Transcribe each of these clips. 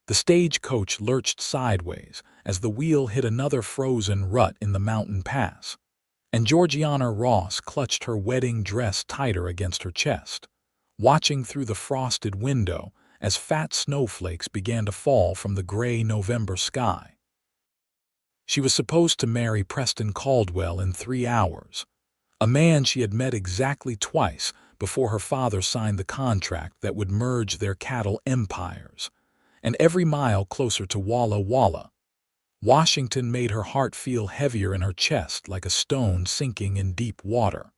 The stagecoach lurched sideways as the wheel hit another frozen rut in the mountain pass, and Georgiana Ross clutched her wedding dress tighter against her chest, watching through the frosted window as fat snowflakes began to fall from the gray November sky. She was supposed to marry Preston Caldwell in 3 hours, a man she had met exactly twice before her father signed the contract that would merge their cattle empires, and every mile closer to Walla Walla. Washington made her heart feel heavier in her chest like a stone sinking in deep water.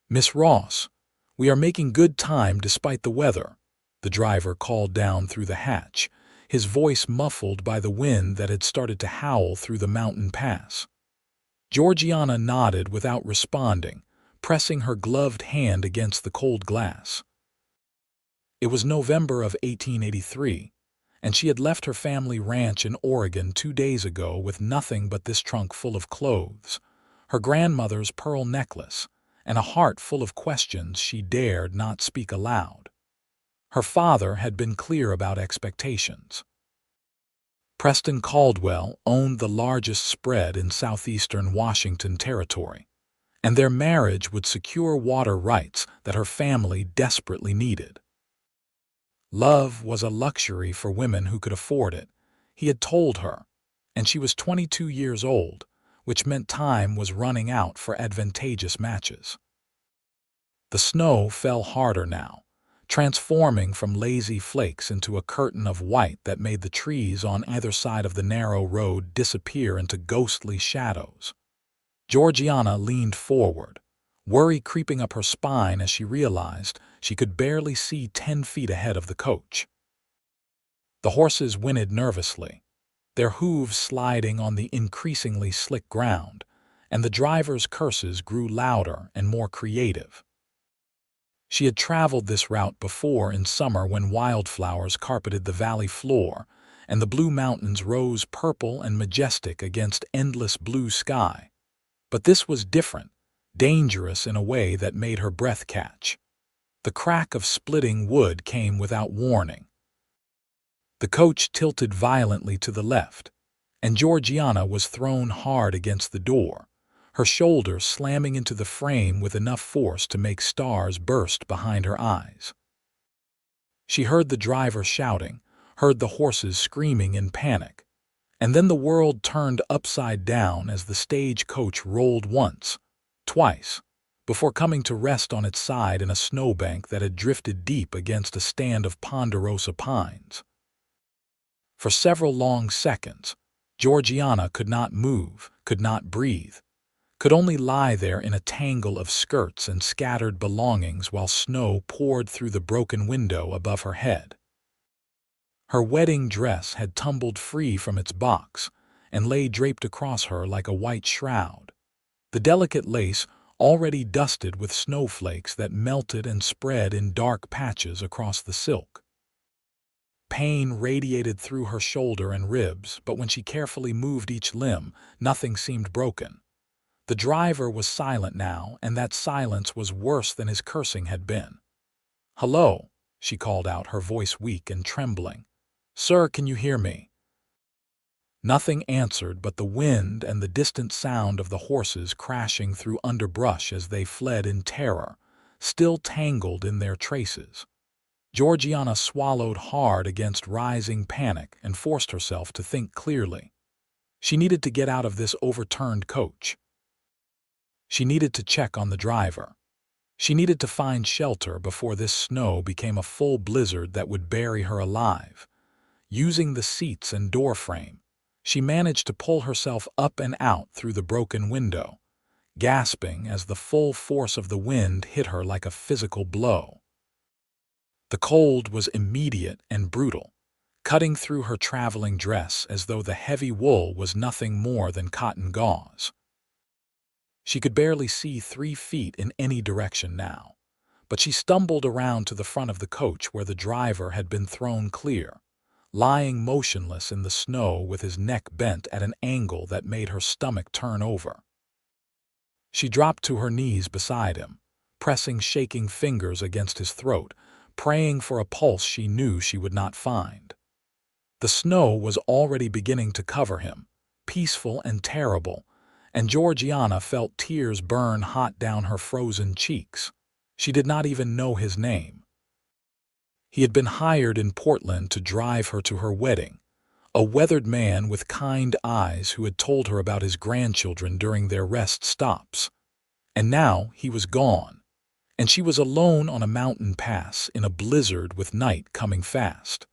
"Miss Ross, we are making good time despite the weather," the driver called down through the hatch, his voice muffled by the wind that had started to howl through the mountain pass. Georgiana nodded without responding, pressing her gloved hand against the cold glass. It was November of 1883, and she had left her family ranch in Oregon 2 days ago with nothing but this trunk full of clothes, her grandmother's pearl necklace, and a heart full of questions she dared not speak aloud. Her father had been clear about expectations. Preston Caldwell owned the largest spread in southeastern Washington territory, and their marriage would secure water rights that her family desperately needed. Love was a luxury for women who could afford it, he had told her, and she was 22 years old, which meant time was running out for advantageous matches. The snow fell harder now, transforming from lazy flakes into a curtain of white that made the trees on either side of the narrow road disappear into ghostly shadows. Georgiana leaned forward, worry creeping up her spine as she realized she could barely see 10 feet ahead of the coach. The horses whinnied nervously, their hooves sliding on the increasingly slick ground, and the driver's curses grew louder and more creative. She had traveled this route before in summer when wildflowers carpeted the valley floor and the blue mountains rose purple and majestic against endless blue sky. But this was different, dangerous in a way that made her breath catch. The crack of splitting wood came without warning. The coach tilted violently to the left, and Georgiana was thrown hard against the door, her shoulder slamming into the frame with enough force to make stars burst behind her eyes. She heard the driver shouting, heard the horses screaming in panic, and then the world turned upside down as the stagecoach rolled once, twice, before coming to rest on its side in a snowbank that had drifted deep against a stand of ponderosa pines. For several long seconds, Georgiana could not move, could not breathe, could only lie there in a tangle of skirts and scattered belongings while snow poured through the broken window above her head. Her wedding dress had tumbled free from its box and lay draped across her like a white shroud, the delicate lace already dusted with snowflakes that melted and spread in dark patches across the silk. Pain radiated through her shoulder and ribs, but when she carefully moved each limb, nothing seemed broken. The driver was silent now, and that silence was worse than his cursing had been. "Hello," she called out, her voice weak and trembling. "Sir, can you hear me?" Nothing answered but the wind and the distant sound of the horses crashing through underbrush as they fled in terror, still tangled in their traces. Georgiana swallowed hard against rising panic and forced herself to think clearly. She needed to get out of this overturned coach. She needed to check on the driver. She needed to find shelter before this snow became a full blizzard that would bury her alive. Using the seats and door frame, she managed to pull herself up and out through the broken window, gasping as the full force of the wind hit her like a physical blow. The cold was immediate and brutal, cutting through her traveling dress as though the heavy wool was nothing more than cotton gauze. She could barely see 3 feet in any direction now, but she stumbled around to the front of the coach where the driver had been thrown clear, lying motionless in the snow with his neck bent at an angle that made her stomach turn over. She dropped to her knees beside him, pressing shaking fingers against his throat, praying for a pulse she knew she would not find. The snow was already beginning to cover him, peaceful and terrible, and Georgiana felt tears burn hot down her frozen cheeks. She did not even know his name. He had been hired in Portland to drive her to her wedding, a weathered man with kind eyes who had told her about his grandchildren during their rest stops. And now he was gone, and she was alone on a mountain pass in a blizzard with night coming fast.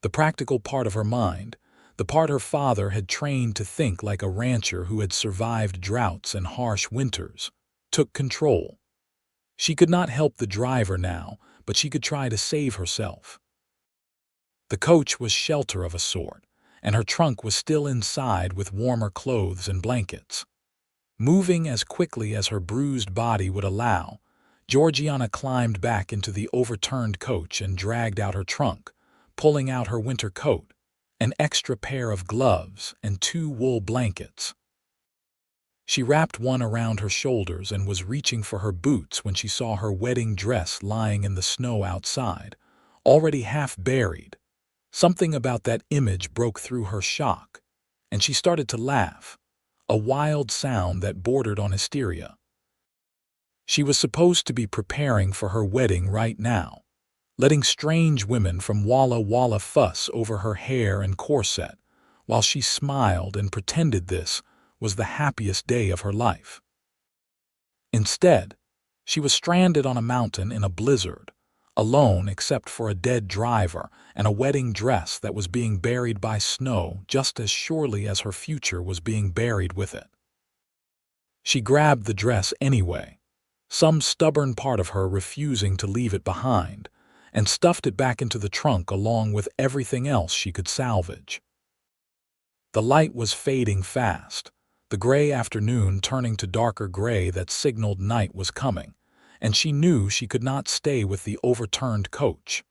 The practical part of her mind, the part her father had trained to think like a rancher who had survived droughts and harsh winters, took control. She could not help the driver now, but she could try to save herself. The coach was shelter of a sort, and her trunk was still inside with warmer clothes and blankets. Moving as quickly as her bruised body would allow, Georgiana climbed back into the overturned coach and dragged out her trunk, pulling out her winter coat, an extra pair of gloves, and 2 wool blankets. She wrapped one around her shoulders and was reaching for her boots when she saw her wedding dress lying in the snow outside, already half buried. Something about that image broke through her shock, and she started to laugh, a wild sound that bordered on hysteria. She was supposed to be preparing for her wedding right now, letting strange women from Walla Walla fuss over her hair and corset, while she smiled and pretended this was the happiest day of her life. Instead, she was stranded on a mountain in a blizzard, alone except for a dead driver and a wedding dress that was being buried by snow just as surely as her future was being buried with it. She grabbed the dress anyway, some stubborn part of her refusing to leave it behind, and stuffed it back into the trunk along with everything else she could salvage. The light was fading fast, the gray afternoon turning to darker gray that signaled night was coming, and she knew she could not stay with the overturned coach.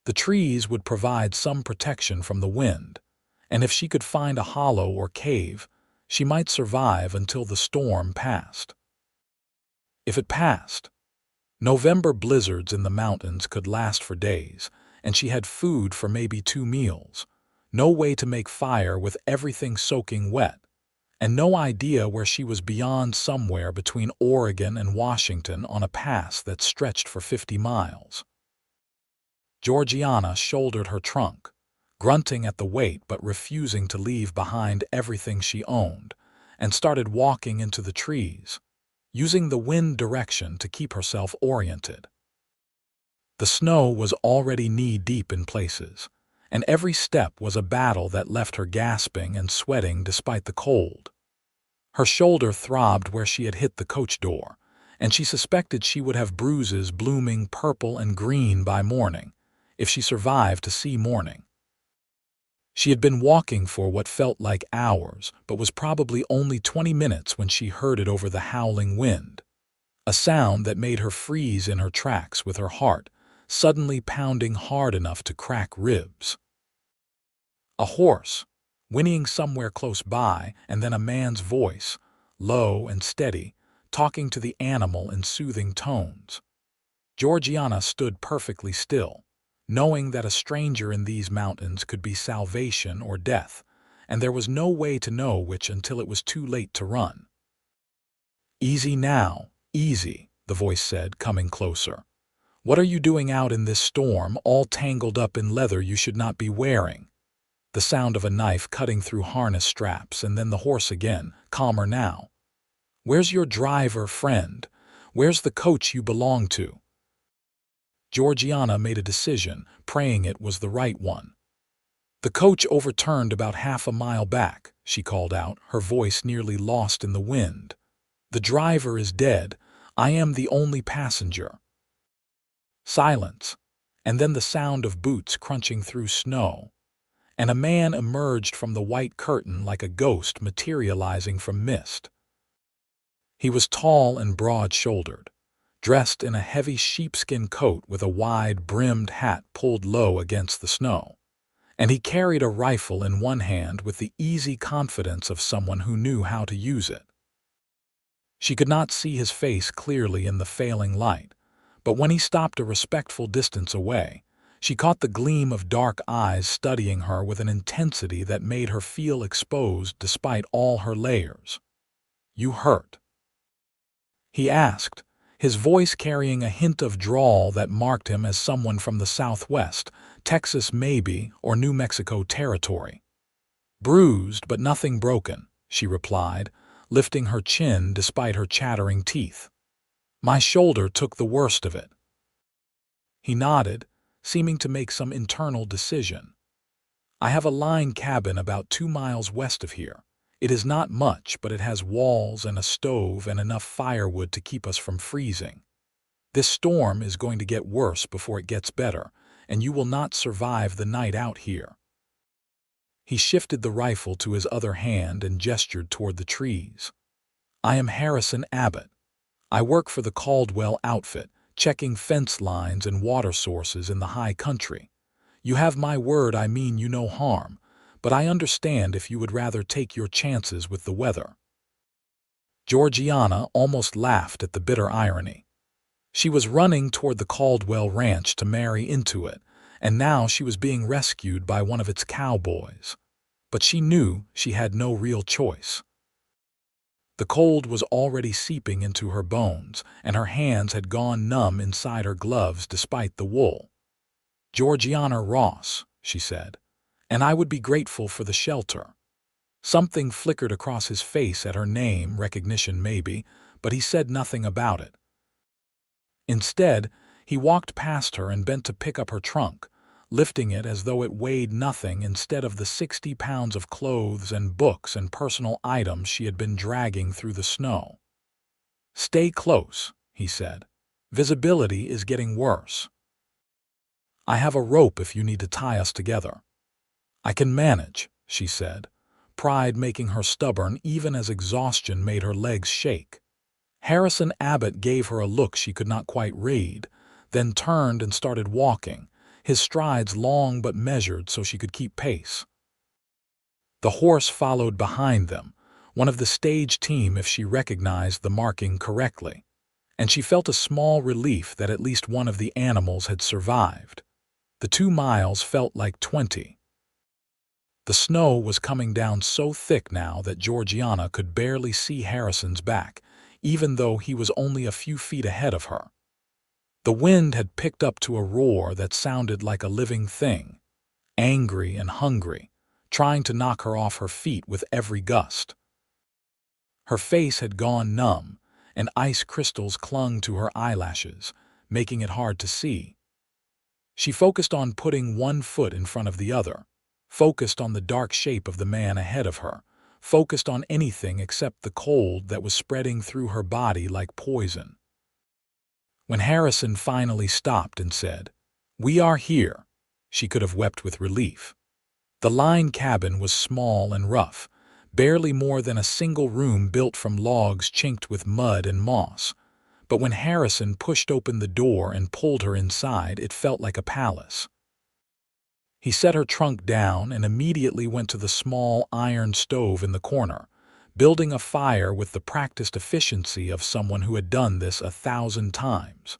The trees would provide some protection from the wind, and if she could find a hollow or cave, she might survive until the storm passed. If it passed, November blizzards in the mountains could last for days, and she had food for maybe 2 meals, no way to make fire with everything soaking wet, and no idea where she was beyond somewhere between Oregon and Washington on a pass that stretched for 50 miles. Georgiana shouldered her trunk, grunting at the weight but refusing to leave behind everything she owned, and started walking into the trees, using the wind direction to keep herself oriented. The snow was already knee-deep in places, and every step was a battle that left her gasping and sweating despite the cold. Her shoulder throbbed where she had hit the coach door, and she suspected she would have bruises blooming purple and green by morning, if she survived to see morning. She had been walking for what felt like hours, but was probably only 20 minutes when she heard it over the howling wind, a sound that made her freeze in her tracks with her heart suddenly pounding hard enough to crack ribs. A horse, whinnying somewhere close by, and then a man's voice, low and steady, talking to the animal in soothing tones. Georgiana stood perfectly still, knowing that a stranger in these mountains could be salvation or death, and there was no way to know which until it was too late to run. "Easy now, easy," the voice said, coming closer. "What are you doing out in this storm, all tangled up in leather you should not be wearing?" The sound of a knife cutting through harness straps, and then the horse again, calmer now. "Where's your driver, friend? Where's the coach you belong to?" Georgiana made a decision, praying it was the right one. "The coach overturned about half a mile back," she called out, her voice nearly lost in the wind. "The driver is dead. I am the only passenger." Silence, and then the sound of boots crunching through snow, and a man emerged from the white curtain like a ghost materializing from mist. He was tall and broad-shouldered, dressed in a heavy sheepskin coat with a wide-brimmed hat pulled low against the snow, and he carried a rifle in one hand with the easy confidence of someone who knew how to use it. She could not see his face clearly in the failing light, but when he stopped a respectful distance away, She caught the gleam of dark eyes studying her with an intensity that made her feel exposed despite all her layers. "You hurt?" he asked, his voice carrying a hint of drawl that marked him as someone from the Southwest, Texas maybe, or New Mexico territory. "Bruised, but nothing broken," she replied, lifting her chin despite her chattering teeth. "My shoulder took the worst of it." He nodded, seeming to make some internal decision. "I have a line cabin about 2 miles west of here. It is not much, but it has walls and a stove and enough firewood to keep us from freezing. This storm is going to get worse before it gets better, and you will not survive the night out here." He shifted the rifle to his other hand and gestured toward the trees. "I am Harrison Abbott. I work for the Caldwell outfit, checking fence lines and water sources in the high country. You have my word I mean you no harm, but I understand if you would rather take your chances with the weather." Georgiana almost laughed at the bitter irony. She was running toward the Caldwell ranch to marry into it, and now she was being rescued by one of its cowboys. But she knew she had no real choice. The cold was already seeping into her bones, and her hands had gone numb inside her gloves despite the wool. "Georgiana Ross," she said, "and I would be grateful for the shelter." Something flickered across his face at her name, recognition maybe, but he said nothing about it. Instead, he walked past her and bent to pick up her trunk, lifting it as though it weighed nothing instead of the 60 pounds of clothes and books and personal items she had been dragging through the snow. "Stay close," he said. "Visibility is getting worse." "I have a rope if you need to tie us together." "I can manage," she said, pride making her stubborn even as exhaustion made her legs shake. Harrison Abbott gave her a look she could not quite read, then turned and started walking, his strides long but measured so she could keep pace. The horse followed behind them, one of the stage team if she recognized the marking correctly, and she felt a small relief that at least one of the animals had survived. The 2 miles felt like 20. The snow was coming down so thick now that Georgiana could barely see Harrison's back, even though he was only a few feet ahead of her. The wind had picked up to a roar that sounded like a living thing, angry and hungry, trying to knock her off her feet with every gust. Her face had gone numb, and ice crystals clung to her eyelashes, making it hard to see. She focused on putting one foot in front of the other, focused on the dark shape of the man ahead of her, focused on anything except the cold that was spreading through her body like poison. When Harrison finally stopped and said, "We are here," she could have wept with relief. The line cabin was small and rough, barely more than a single room built from logs chinked with mud and moss. But when Harrison pushed open the door and pulled her inside, it felt like a palace. He set her trunk down and immediately went to the small iron stove in the corner, building a fire with the practiced efficiency of someone who had done this 1,000 times.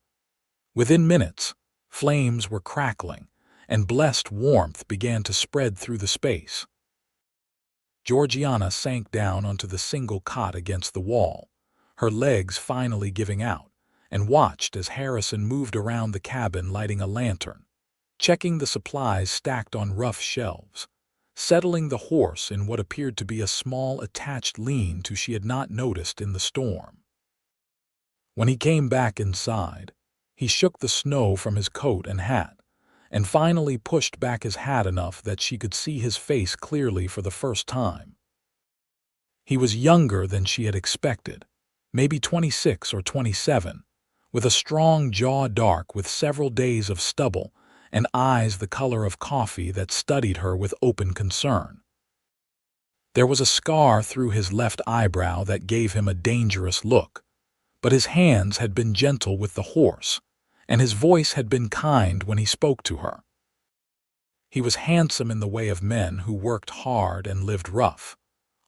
Within minutes, flames were crackling, and blessed warmth began to spread through the space. Georgiana sank down onto the single cot against the wall, her legs finally giving out, and watched as Harrison moved around the cabin lighting a lantern, checking the supplies stacked on rough shelves, settling the horse in what appeared to be a small attached lean-to she had not noticed in the storm. When he came back inside, he shook the snow from his coat and hat, and finally pushed back his hat enough that she could see his face clearly for the first time. He was younger than she had expected, maybe 26 or 27, with a strong jaw dark with several days of stubble, and eyes the color of coffee that studied her with open concern. There was a scar through his left eyebrow that gave him a dangerous look, but his hands had been gentle with the horse, and his voice had been kind when he spoke to her. He was handsome in the way of men who worked hard and lived rough,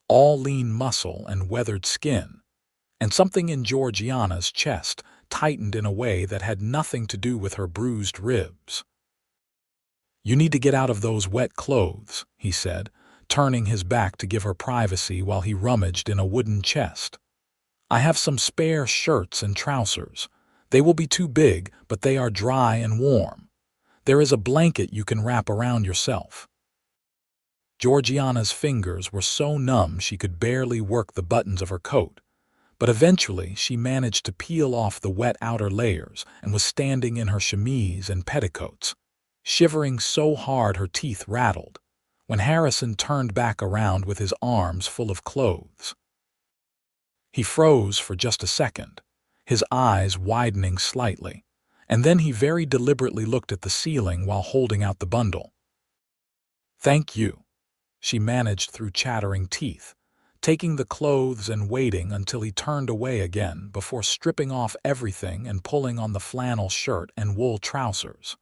all lean muscle and weathered skin, and something in Georgiana's chest tightened in a way that had nothing to do with her bruised ribs. "You need to get out of those wet clothes," he said, turning his back to give her privacy while he rummaged in a wooden chest. "I have some spare shirts and trousers. They will be too big, but they are dry and warm. There is a blanket you can wrap around yourself." Georgiana's fingers were so numb she could barely work the buttons of her coat, but eventually she managed to peel off the wet outer layers and was standing in her chemise and petticoats, shivering so hard her teeth rattled, when Harrison turned back around with his arms full of clothes. He froze for just a second, his eyes widening slightly, and then he very deliberately looked at the ceiling while holding out the bundle. "Thank you," she managed through chattering teeth, taking the clothes and waiting until he turned away again before stripping off everything and pulling on the flannel shirt and wool trousers.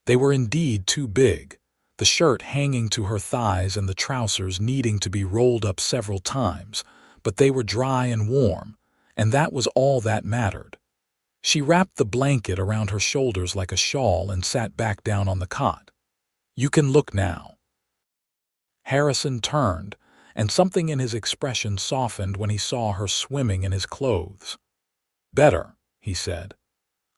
They were indeed too big, the shirt hanging to her thighs and the trousers needing to be rolled up several times, but they were dry and warm, and that was all that mattered. She wrapped the blanket around her shoulders like a shawl and sat back down on the cot. "You can look now." Harrison turned, and something in his expression softened when he saw her swimming in his clothes. "Better," he said.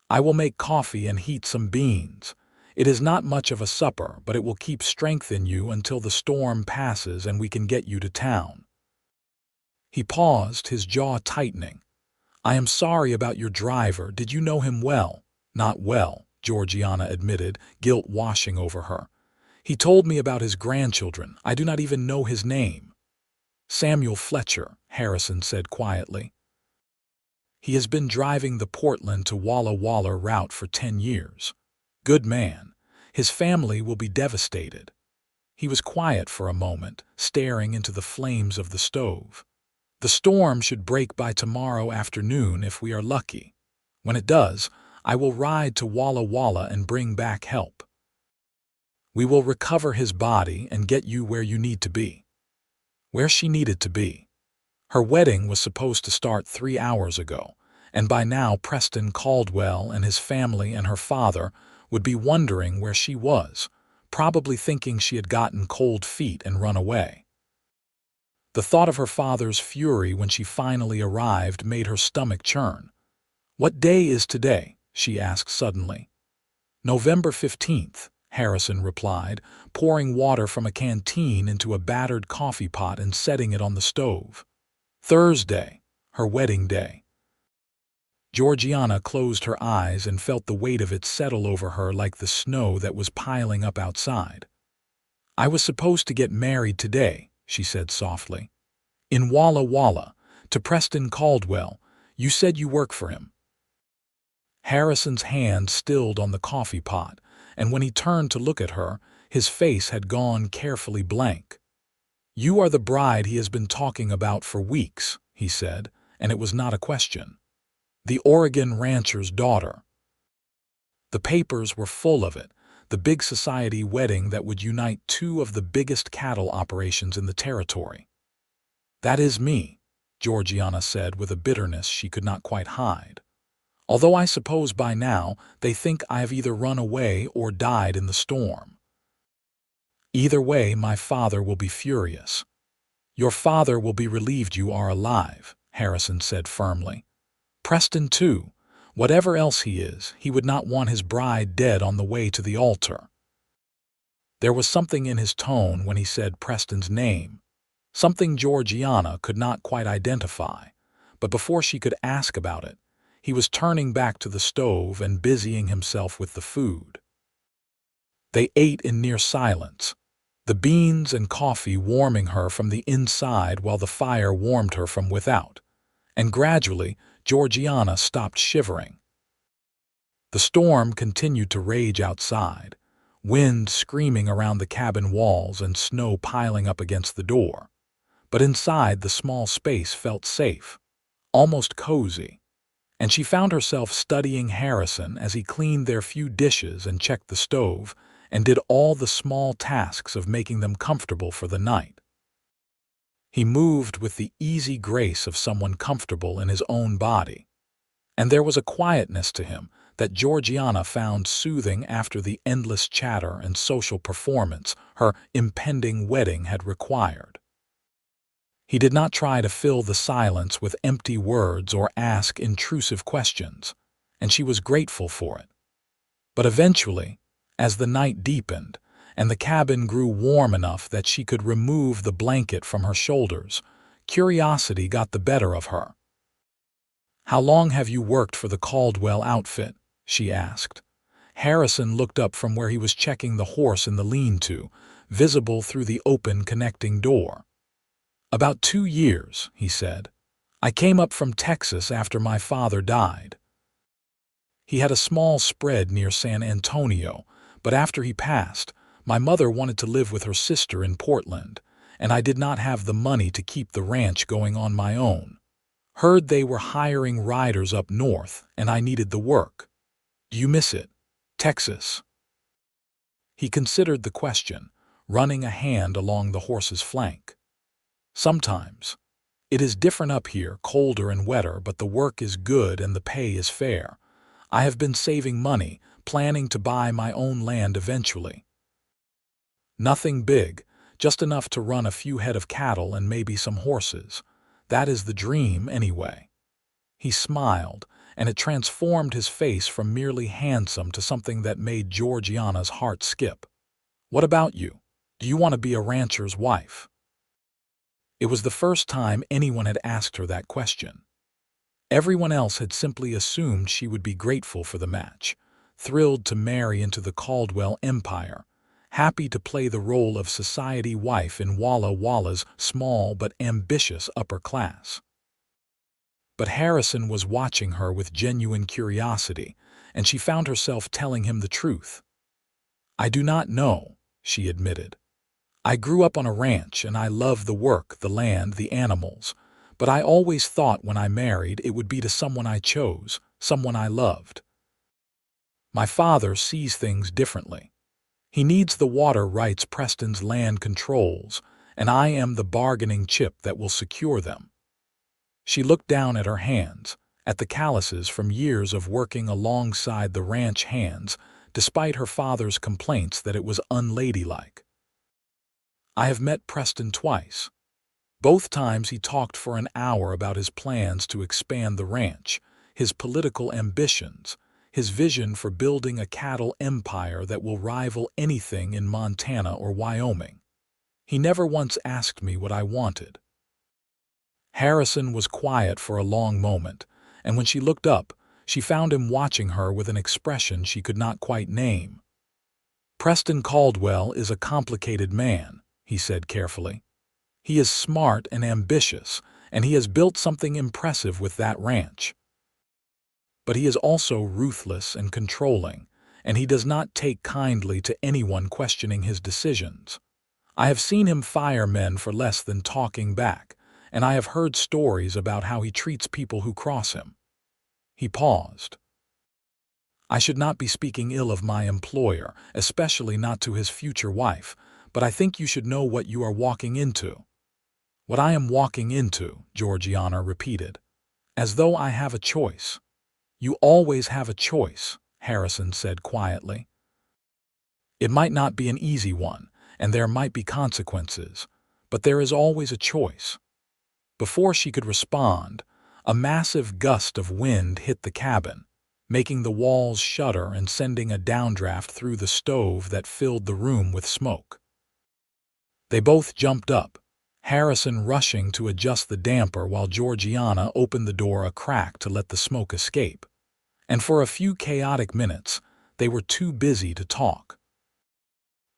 "I will make coffee and heat some beans. It is not much of a supper, but it will keep strength in you until the storm passes and we can get you to town." He paused, his jaw tightening. "I am sorry about your driver. Did you know him well?" "Not well," Georgiana admitted, guilt washing over her. "He told me about his grandchildren. I do not even know his name." "Samuel Fletcher," Harrison said quietly. "He has been driving the Portland to Walla Walla route for 10 years. Good man. His family will be devastated." He was quiet for a moment, staring into the flames of the stove. "The storm should break by tomorrow afternoon if we are lucky. When it does, I will ride to Walla Walla and bring back help. We will recover his body and get you where you need to be." Where she needed to be. Her wedding was supposed to start 3 hours ago, and by now Preston Caldwell and his family and her father would be wondering where she was, probably thinking she had gotten cold feet and run away. The thought of her father's fury when she finally arrived made her stomach churn. "What day is today?" she asked suddenly. "November 15th, Harrison replied, pouring water from a canteen into a battered coffee pot and setting it on the stove. "Thursday, her wedding day." Georgiana closed her eyes and felt the weight of it settle over her like the snow that was piling up outside. "I was supposed to get married today," she said softly. "In Walla Walla, to Preston Caldwell. You said you work for him." Harrison's hand stilled on the coffee pot, and when he turned to look at her, his face had gone carefully blank. "You are the bride he has been talking about for weeks," he said, and it was not a question. "The Oregon rancher's daughter." The papers were full of it, the big society wedding that would unite two of the biggest cattle operations in the territory. "That is me," Georgiana said with a bitterness she could not quite hide. "Although I suppose by now they think I have either run away or died in the storm. Either way, my father will be furious." "Your father will be relieved you are alive," Harrison said firmly. "Preston, too. Whatever else he is, he would not want his bride dead on the way to the altar." There was something in his tone when he said Preston's name, something Georgiana could not quite identify, but before she could ask about it, he was turning back to the stove and busying himself with the food. They ate in near silence, the beans and coffee warming her from the inside while the fire warmed her from without, and gradually Georgiana stopped shivering. The storm continued to rage outside, wind screaming around the cabin walls and snow piling up against the door, but inside the small space felt safe, almost cozy, and she found herself studying Harrison as he cleaned their few dishes and checked the stove and did all the small tasks of making them comfortable for the night. He moved with the easy grace of someone comfortable in his own body, and there was a quietness to him that Georgiana found soothing after the endless chatter and social performance her impending wedding had required. He did not try to fill the silence with empty words or ask intrusive questions, and she was grateful for it. But eventually, as the night deepened and the cabin grew warm enough that she could remove the blanket from her shoulders, curiosity got the better of her. "How long have you worked for the Caldwell outfit?" she asked. Harrison looked up from where he was checking the horse in the lean-to, visible through the open connecting door. "About 2 years," he said. "I came up from Texas after my father died. He had a small spread near San Antonio, but after he passed, my mother wanted to live with her sister in Portland, and I did not have the money to keep the ranch going on my own. Heard they were hiring riders up north, and I needed the work. Do you miss it, Texas?" He considered the question, running a hand along the horse's flank. "Sometimes. It is different up here, colder and wetter, but the work is good and the pay is fair. I have been saving money, planning to buy my own land eventually. Nothing big, just enough to run a few head of cattle and maybe some horses. That is the dream, anyway." He smiled, and it transformed his face from merely handsome to something that made Georgiana's heart skip. "What about you? Do you want to be a rancher's wife?" It was the first time anyone had asked her that question. Everyone else had simply assumed she would be grateful for the match, thrilled to marry into the Caldwell empire, happy to play the role of society wife in Walla Walla's small but ambitious upper class. But Harrison was watching her with genuine curiosity, and she found herself telling him the truth. "I do not know," she admitted. "I grew up on a ranch and I love the work, the land, the animals, but I always thought when I married it would be to someone I chose, someone I loved. My father sees things differently. He needs the water rights Preston's land controls, and I am the bargaining chip that will secure them." She looked down at her hands, at the calluses from years of working alongside the ranch hands, despite her father's complaints that it was unladylike. "I have met Preston twice. Both times he talked for an hour about his plans to expand the ranch, his political ambitions, his vision for building a cattle empire that will rival anything in Montana or Wyoming. He never once asked me what I wanted." Harrison was quiet for a long moment, and when she looked up, she found him watching her with an expression she could not quite name. "Preston Caldwell is a complicated man," he said carefully. "He is smart and ambitious, and he has built something impressive with that ranch. But he is also ruthless and controlling, and he does not take kindly to anyone questioning his decisions. I have seen him fire men for less than talking back, and I have heard stories about how he treats people who cross him." He paused. "I should not be speaking ill of my employer, especially not to his future wife, but I think you should know what you are walking into." "What I am walking into," Georgiana repeated, "as though I have a choice." "You always have a choice," Harrison said quietly. "It might not be an easy one, and there might be consequences, but there is always a choice." Before she could respond, a massive gust of wind hit the cabin, making the walls shudder and sending a downdraft through the stove that filled the room with smoke. They both jumped up, Harrison rushing to adjust the damper while Georgiana opened the door a crack to let the smoke escape. And for a few chaotic minutes, they were too busy to talk.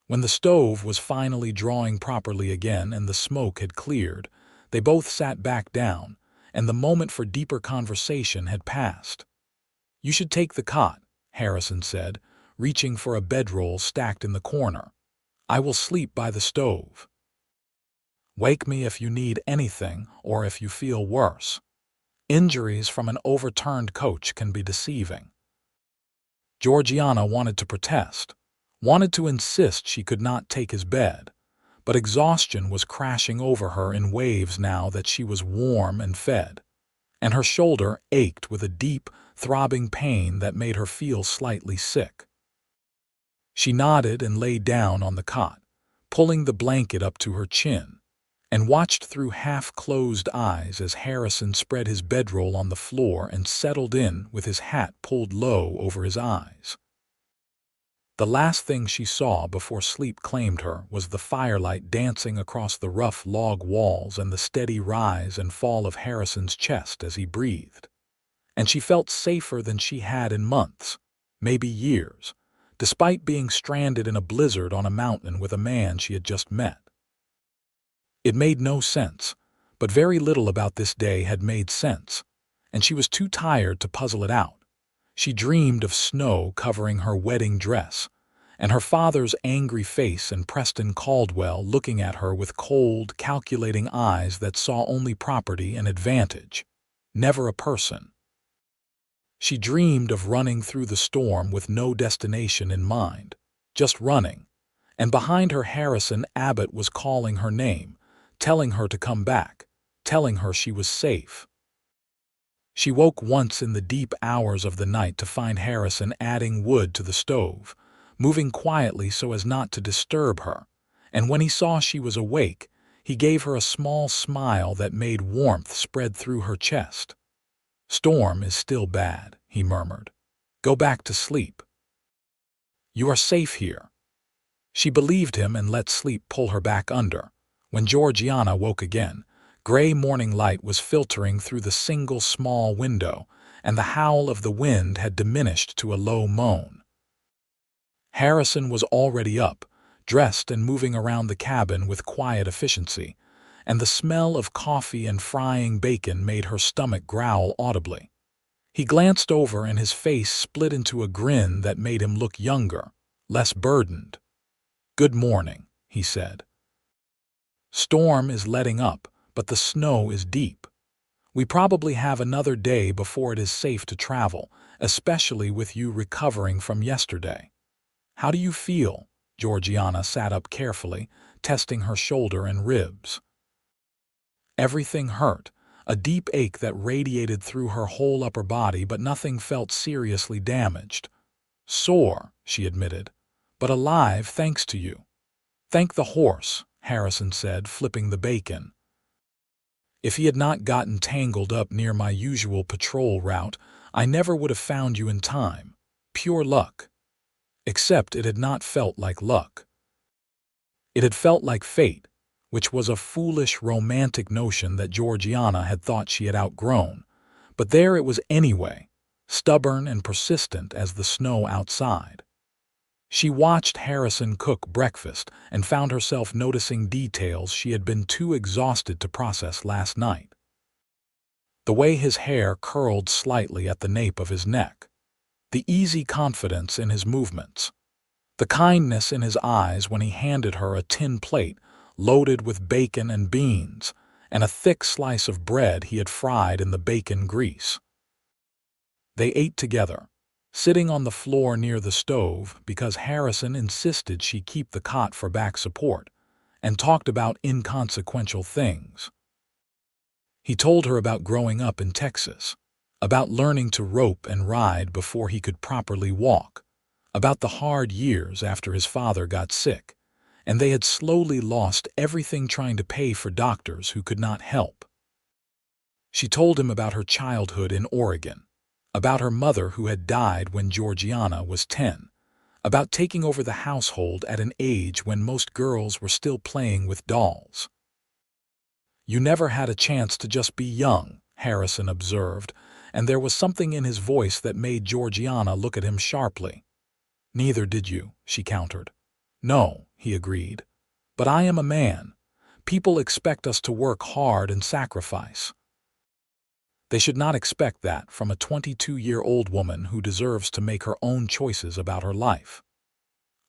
When the stove was finally drawing properly again and the smoke had cleared, they both sat back down, and the moment for deeper conversation had passed. "You should take the cot," Harrison said, reaching for a bedroll stacked in the corner. "I will sleep by the stove. Wake me if you need anything or if you feel worse. Injuries from an overturned coach can be deceiving." Georgiana wanted to protest, wanted to insist she could not take his bed, but exhaustion was crashing over her in waves now that she was warm and fed. and her shoulder ached with a deep, throbbing pain that made her feel slightly sick. She nodded and lay down on the cot, pulling the blanket up to her chin, and watched through half-closed eyes as Harrison spread his bedroll on the floor and settled in with his hat pulled low over his eyes. The last thing she saw before sleep claimed her was the firelight dancing across the rough log walls and the steady rise and fall of Harrison's chest as he breathed. And she felt safer than she had in months, maybe years, despite being stranded in a blizzard on a mountain with a man she had just met. It made no sense, but very little about this day had made sense, and she was too tired to puzzle it out. She dreamed of snow covering her wedding dress, and her father's angry face and Preston Caldwell looking at her with cold, calculating eyes that saw only property and advantage, never a person. She dreamed of running through the storm with no destination in mind, just running, and behind her Harrison Abbott was calling her name, telling her to come back, telling her she was safe. She woke once in the deep hours of the night to find Harrison adding wood to the stove, moving quietly so as not to disturb her, and when he saw she was awake, he gave her a small smile that made warmth spread through her chest. "Storm is still bad," he murmured. "Go back to sleep. You are safe here." She believed him and let sleep pull her back under. When Georgiana woke again, gray morning light was filtering through the single small window, and the howl of the wind had diminished to a low moan. Harrison was already up, dressed and moving around the cabin with quiet efficiency, and the smell of coffee and frying bacon made her stomach growl audibly. He glanced over and his face split into a grin that made him look younger, less burdened. "Good morning," he said. "Storm is letting up, but the snow is deep. We probably have another day before it is safe to travel, especially with you recovering from yesterday. How do you feel?" Georgiana sat up carefully, testing her shoulder and ribs. Everything hurt, a deep ache that radiated through her whole upper body, but nothing felt seriously damaged. "Sore," she admitted, "but alive thanks to you." "Thank the horse," Harrison said, flipping the bacon. "If he had not gotten tangled up near my usual patrol route, I never would have found you in time. Pure luck." Except it had not felt like luck. It had felt like fate, which was a foolish, romantic notion that Georgiana had thought she had outgrown. But there it was anyway, stubborn and persistent as the snow outside. She watched Harrison cook breakfast and found herself noticing details she had been too exhausted to process last night. The way his hair curled slightly at the nape of his neck, the easy confidence in his movements, the kindness in his eyes when he handed her a tin plate loaded with bacon and beans, and a thick slice of bread he had fried in the bacon grease. They ate together, sitting on the floor near the stove because Harrison insisted she keep the cot for back support, and talked about inconsequential things. He told her about growing up in Texas, about learning to rope and ride before he could properly walk, about the hard years after his father got sick, and they had slowly lost everything trying to pay for doctors who could not help. She told him about her childhood in Oregon, about her mother who had died when Georgiana was 10, about taking over the household at an age when most girls were still playing with dolls. "You never had a chance to just be young," Harrison observed, and there was something in his voice that made Georgiana look at him sharply. "Neither did you," she countered. "No," he agreed. "But I am a man. People expect us to work hard and sacrifice. They should not expect that from a 22-year-old woman who deserves to make her own choices about her life."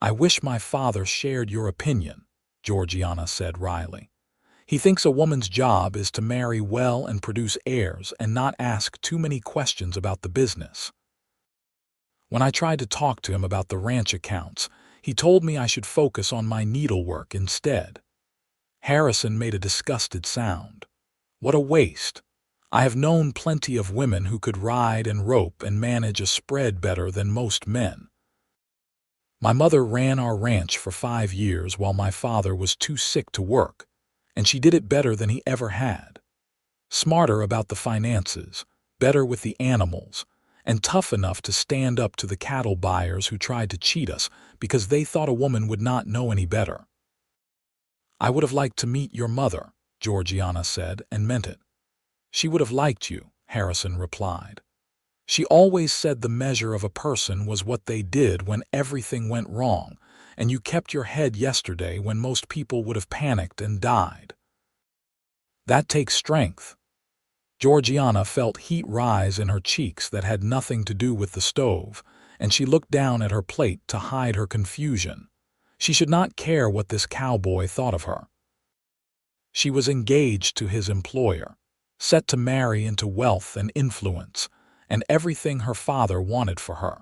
"I wish my father shared your opinion," Georgiana said wryly. "He thinks a woman's job is to marry well and produce heirs and not ask too many questions about the business. When I tried to talk to him about the ranch accounts, he told me I should focus on my needlework instead." Harrison made a disgusted sound. "What a waste. I have known plenty of women who could ride and rope and manage a spread better than most men. My mother ran our ranch for 5 years while my father was too sick to work, and she did it better than he ever had. Smarter about the finances, better with the animals, and tough enough to stand up to the cattle buyers who tried to cheat us because they thought a woman would not know any better. I would have liked to meet your mother, Georgiana said, and meant it. She would have liked you, Harrison replied. She always said the measure of a person was what they did when everything went wrong, and you kept your head yesterday when most people would have panicked and died. That takes strength. Georgiana felt heat rise in her cheeks that had nothing to do with the stove, and she looked down at her plate to hide her confusion. She should not care what this cowboy thought of her. She was engaged to his employer, set to marry into wealth and influence, and everything her father wanted for her.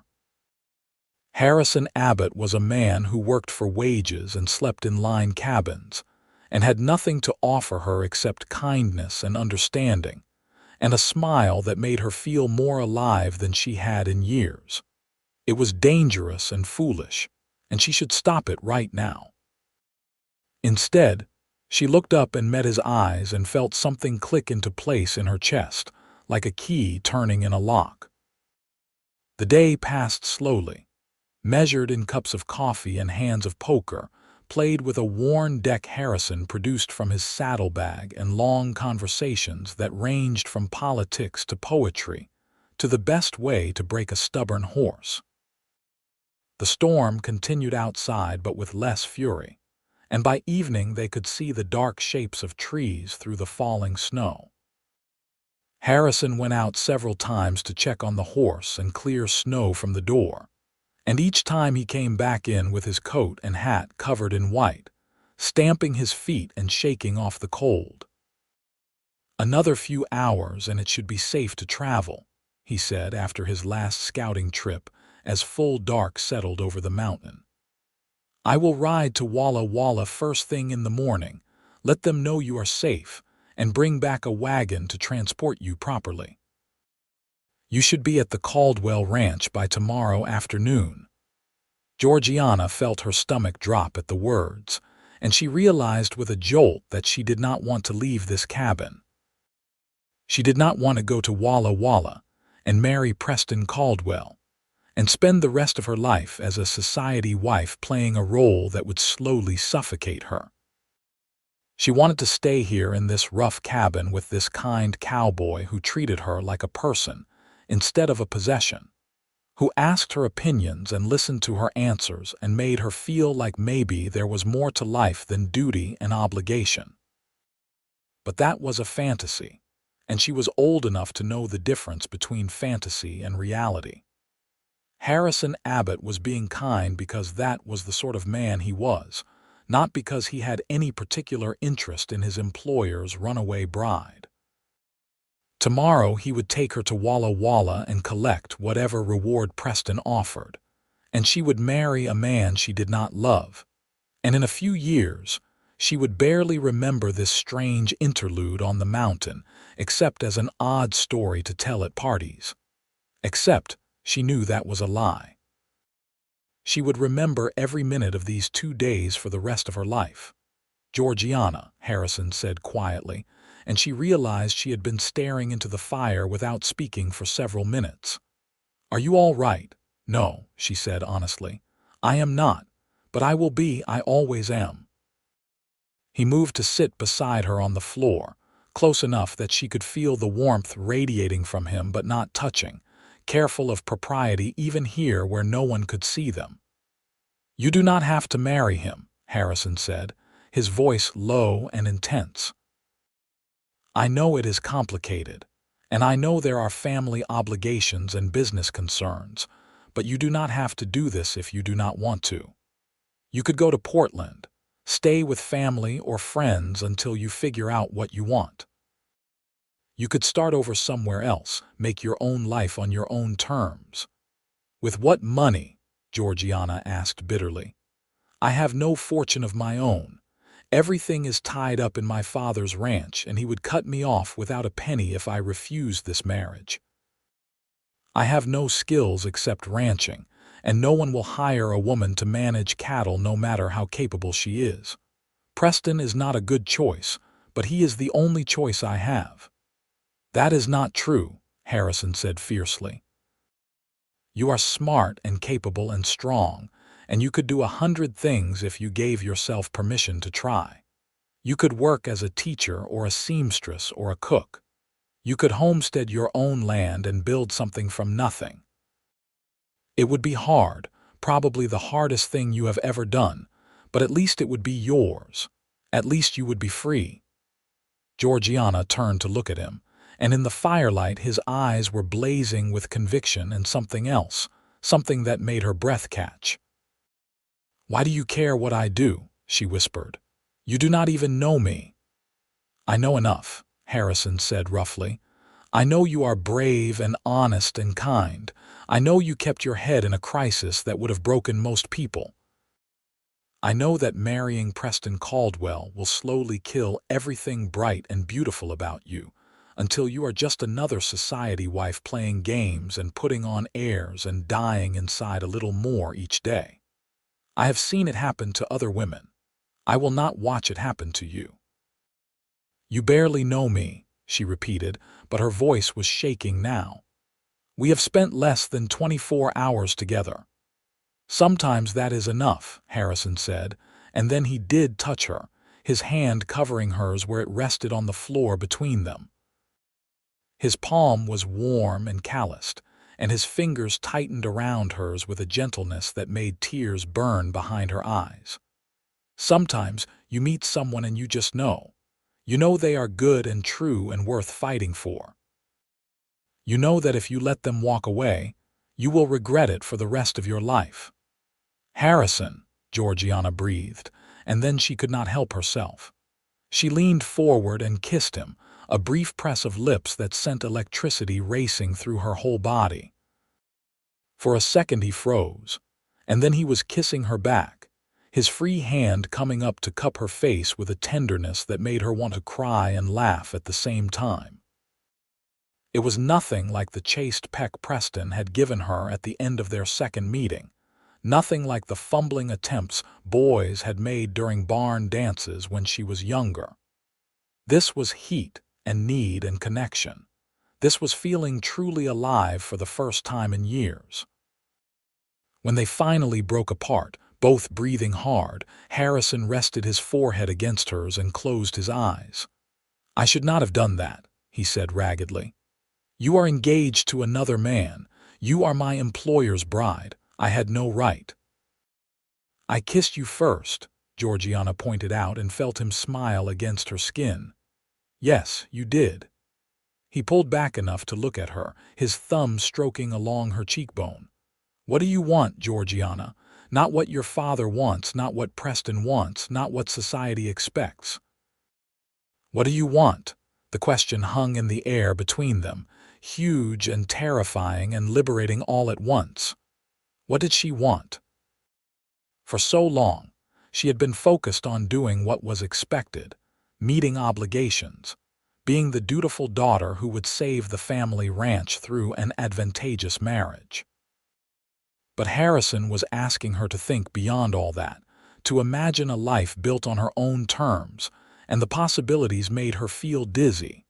Harrison Abbott was a man who worked for wages and slept in line cabins, and had nothing to offer her except kindness and understanding, and a smile that made her feel more alive than she had in years. It was dangerous and foolish, and she should stop it right now. Instead, she looked up and met his eyes and felt something click into place in her chest, like a key turning in a lock. The day passed slowly, measured in cups of coffee and hands of poker, played with a worn deck Harrison produced from his saddlebag, and long conversations that ranged from politics to poetry, to the best way to break a stubborn horse. The storm continued outside, but with less fury, and by evening they could see the dark shapes of trees through the falling snow. Harrison went out several times to check on the horse and clear snow from the door, and each time he came back in with his coat and hat covered in white, stamping his feet and shaking off the cold. "Another few hours and it should be safe to travel," he said after his last scouting trip, as full dark settled over the mountain. "I will ride to Walla Walla first thing in the morning, let them know you are safe, and bring back a wagon to transport you properly. You should be at the Caldwell Ranch by tomorrow afternoon." Georgiana felt her stomach drop at the words, and she realized with a jolt that she did not want to leave this cabin. She did not want to go to Walla Walla and marry Preston Caldwell, and spend the rest of her life as a society wife playing a role that would slowly suffocate her. She wanted to stay here in this rough cabin with this kind cowboy who treated her like a person instead of a possession, who asked her opinions and listened to her answers and made her feel like maybe there was more to life than duty and obligation. But that was a fantasy, and she was old enough to know the difference between fantasy and reality. Harrison Abbott was being kind because that was the sort of man he was, not because he had any particular interest in his employer's runaway bride. Tomorrow he would take her to Walla Walla and collect whatever reward Preston offered, and she would marry a man she did not love, and in a few years she would barely remember this strange interlude on the mountain except as an odd story to tell at parties. Except she knew that was a lie. She would remember every minute of these 2 days for the rest of her life. "Georgiana," Harrison said quietly, and she realized she had been staring into the fire without speaking for several minutes. "Are you all right?" "No," she said honestly. "I am not, but I will be. I always am." He moved to sit beside her on the floor, close enough that she could feel the warmth radiating from him but not touching, careful of propriety even here where no one could see them. "You do not have to marry him," Harrison said, his voice low and intense. "I know it is complicated, and I know there are family obligations and business concerns, but you do not have to do this if you do not want to. You could go to Portland, stay with family or friends until you figure out what you want. You could start over somewhere else, make your own life on your own terms." "With what money?" Georgiana asked bitterly. "I have no fortune of my own, Everything is tied up in my father's ranch, and he would cut me off without a penny if I refused this marriage. I have no skills except ranching, and no one will hire a woman to manage cattle no matter how capable she is. Preston is not a good choice, but he is the only choice I have." "That is not true," Harrison said fiercely. "You are smart and capable and strong, and you could do 100 things if you gave yourself permission to try. You could work as a teacher or a seamstress or a cook. You could homestead your own land and build something from nothing. It would be hard, probably the hardest thing you have ever done, but at least it would be yours. At least you would be free." Georgiana turned to look at him, and in the firelight his eyes were blazing with conviction and something else, something that made her breath catch. "Why do you care what I do?" she whispered. "You do not even know me." "I know enough," Harrison said roughly. "I know you are brave and honest and kind. I know you kept your head in a crisis that would have broken most people. I know that marrying Preston Caldwell will slowly kill everything bright and beautiful about you, until you are just another society wife playing games and putting on airs and dying inside a little more each day. I have seen it happen to other women. I will not watch it happen to you." "You barely know me," she repeated, but her voice was shaking now. "We have spent less than 24 hours together." "Sometimes that is enough," Harrison said, and then he did touch her, his hand covering hers where it rested on the floor between them. His palm was warm and calloused, and his fingers tightened around hers with a gentleness that made tears burn behind her eyes. "Sometimes you meet someone and you just know. You know they are good and true and worth fighting for. You know that if you let them walk away, you will regret it for the rest of your life." "Harrison," Georgiana breathed, and then she could not help herself. She leaned forward and kissed him, a brief press of lips that sent electricity racing through her whole body. For a second he froze, and then he was kissing her back, his free hand coming up to cup her face with a tenderness that made her want to cry and laugh at the same time. It was nothing like the chaste peck Preston had given her at the end of their second meeting, nothing like the fumbling attempts boys had made during barn dances when she was younger. This was heat and need and connection. This was feeling truly alive for the first time in years. When they finally broke apart, both breathing hard, Harrison rested his forehead against hers and closed his eyes. "I should not have done that," he said raggedly. "You are engaged to another man. You are my employer's bride. I had no right." "I kissed you first," Georgiana pointed out and felt him smile against her skin. "Yes, you did." He pulled back enough to look at her, his thumb stroking along her cheekbone. "What do you want, Georgiana? Not what your father wants, not what Preston wants, not what society expects. What do you want?" The question hung in the air between them, huge and terrifying and liberating all at once. What did she want? For so long, she had been focused on doing what was expected, meeting obligations, being the dutiful daughter who would save the family ranch through an advantageous marriage. But Harrison was asking her to think beyond all that, to imagine a life built on her own terms, and the possibilities made her feel dizzy.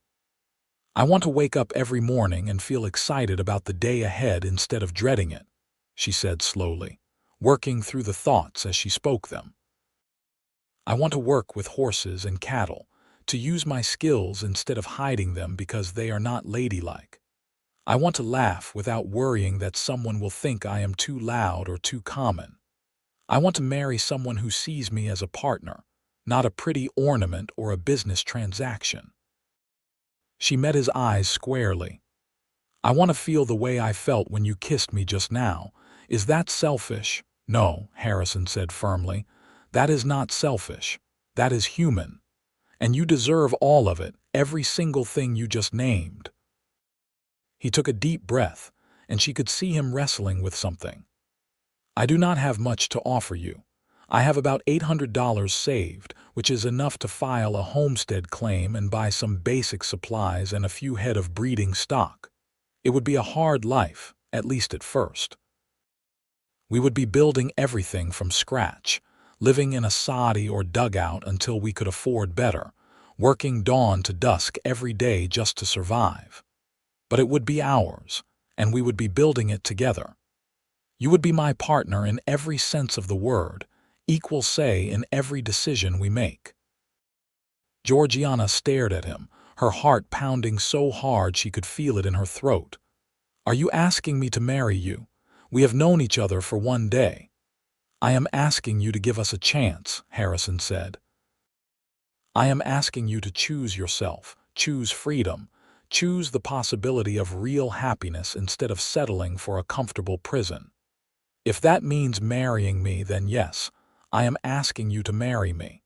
"I want to wake up every morning and feel excited about the day ahead instead of dreading it," she said slowly, working through the thoughts as she spoke them. "I want to work with horses and cattle, to use my skills instead of hiding them because they are not ladylike. I want to laugh without worrying that someone will think I am too loud or too common. I want to marry someone who sees me as a partner, not a pretty ornament or a business transaction." She met his eyes squarely. "I want to feel the way I felt when you kissed me just now. Is that selfish?" "No," Harrison said firmly. "That is not selfish. That is human. And you deserve all of it, every single thing you just named." He took a deep breath, and she could see him wrestling with something. "I do not have much to offer you. I have about $800 saved, which is enough to file a homestead claim and buy some basic supplies and a few head of breeding stock. It would be a hard life, at least at first. We would be building everything from scratch, living in a soddy or dugout until we could afford better, working dawn to dusk every day just to survive. But it would be ours, and we would be building it together. You would be my partner in every sense of the word, equal say in every decision we make. Georgiana stared at him, her heart pounding so hard she could feel it in her throat. Are you asking me to marry you? We have known each other for one day. I am asking you to give us a chance, Harrison said. I am asking you to choose yourself, choose freedom, choose the possibility of real happiness instead of settling for a comfortable prison. If that means marrying me, then yes, I am asking you to marry me.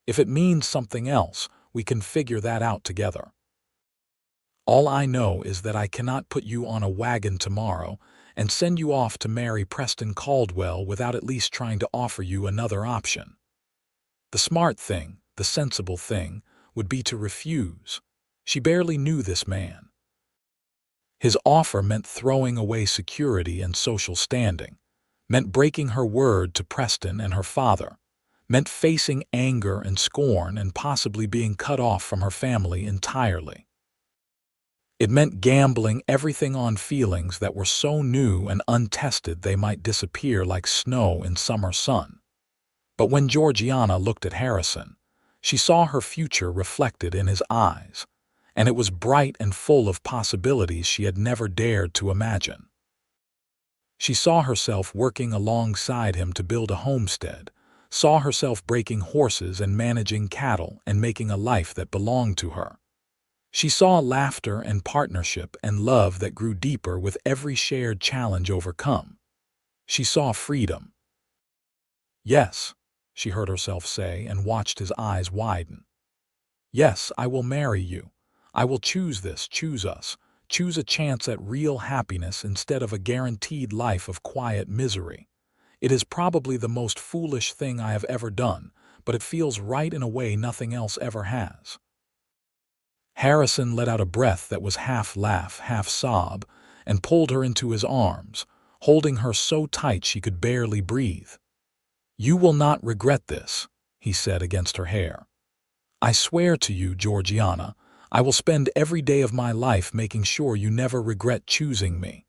If it means something else, we can figure that out together. All I know is that I cannot put you on a wagon tomorrow and send you off to marry Preston Caldwell without at least trying to offer you another option. The smart thing, the sensible thing, would be to refuse. She barely knew this man. His offer meant throwing away security and social standing, meant breaking her word to Preston and her father, meant facing anger and scorn and possibly being cut off from her family entirely. It meant gambling everything on feelings that were so new and untested they might disappear like snow in summer sun. But when Georgiana looked at Harrison, she saw her future reflected in his eyes, and it was bright and full of possibilities she had never dared to imagine. She saw herself working alongside him to build a homestead, saw herself breaking horses and managing cattle and making a life that belonged to her. She saw laughter and partnership and love that grew deeper with every shared challenge overcome. She saw freedom. Yes, she heard herself say and watched his eyes widen. Yes, I will marry you. I will choose this, choose us, choose a chance at real happiness instead of a guaranteed life of quiet misery. It is probably the most foolish thing I have ever done, but it feels right in a way nothing else ever has. Harrison let out a breath that was half laugh, half sob, and pulled her into his arms, holding her so tight she could barely breathe. You will not regret this, he said against her hair. I swear to you, Georgiana, I will spend every day of my life making sure you never regret choosing me.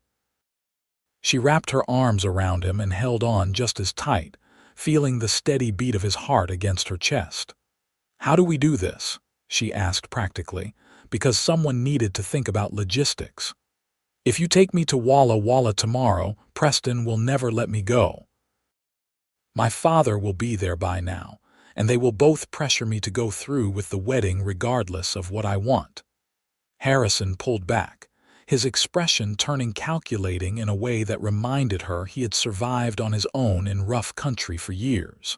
She wrapped her arms around him and held on just as tight, feeling the steady beat of his heart against her chest. How do we do this? She asked practically, because someone needed to think about logistics. If you take me to Walla Walla tomorrow, Preston will never let me go. My father will be there by now, and they will both pressure me to go through with the wedding regardless of what I want. Harrison pulled back, his expression turning calculating in a way that reminded her he had survived on his own in rough country for years.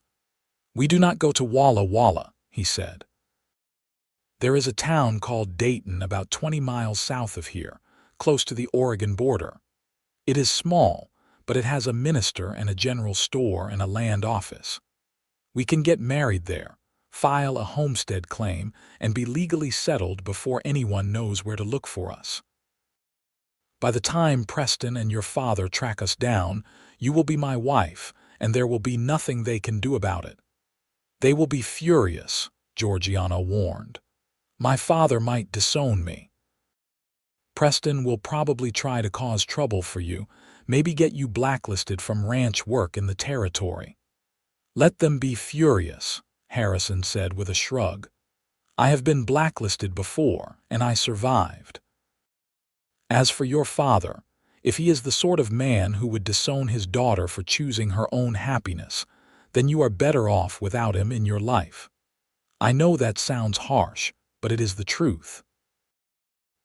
We do not go to Walla Walla, he said. There is a town called Dayton about 20 miles south of here, close to the Oregon border. It is small, but it has a minister and a general store and a land office. We can get married there, file a homestead claim, and be legally settled before anyone knows where to look for us. By the time Preston and your father track us down, you will be my wife, and there will be nothing they can do about it. They will be furious, Georgiana warned. My father might disown me. Preston will probably try to cause trouble for you, maybe get you blacklisted from ranch work in the territory. Let them be furious, Harrison said with a shrug. I have been blacklisted before, and I survived. As for your father, if he is the sort of man who would disown his daughter for choosing her own happiness, then you are better off without him in your life. I know that sounds harsh, but it is the truth.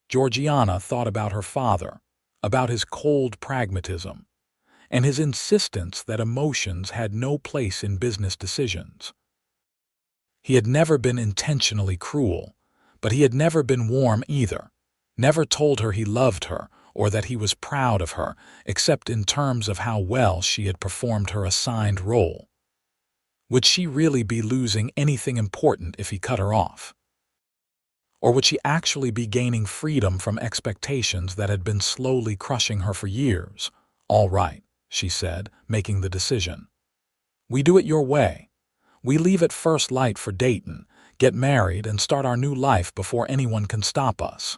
Georgiana thought about her father, about his cold pragmatism, and his insistence that emotions had no place in business decisions. He had never been intentionally cruel, but he had never been warm either, never told her he loved her or that he was proud of her, except in terms of how well she had performed her assigned role. Would she really be losing anything important if he cut her off? Or would she actually be gaining freedom from expectations that had been slowly crushing her for years? "All right," she said, making the decision. "We do it your way. We leave at first light for Dayton, get married, and start our new life before anyone can stop us."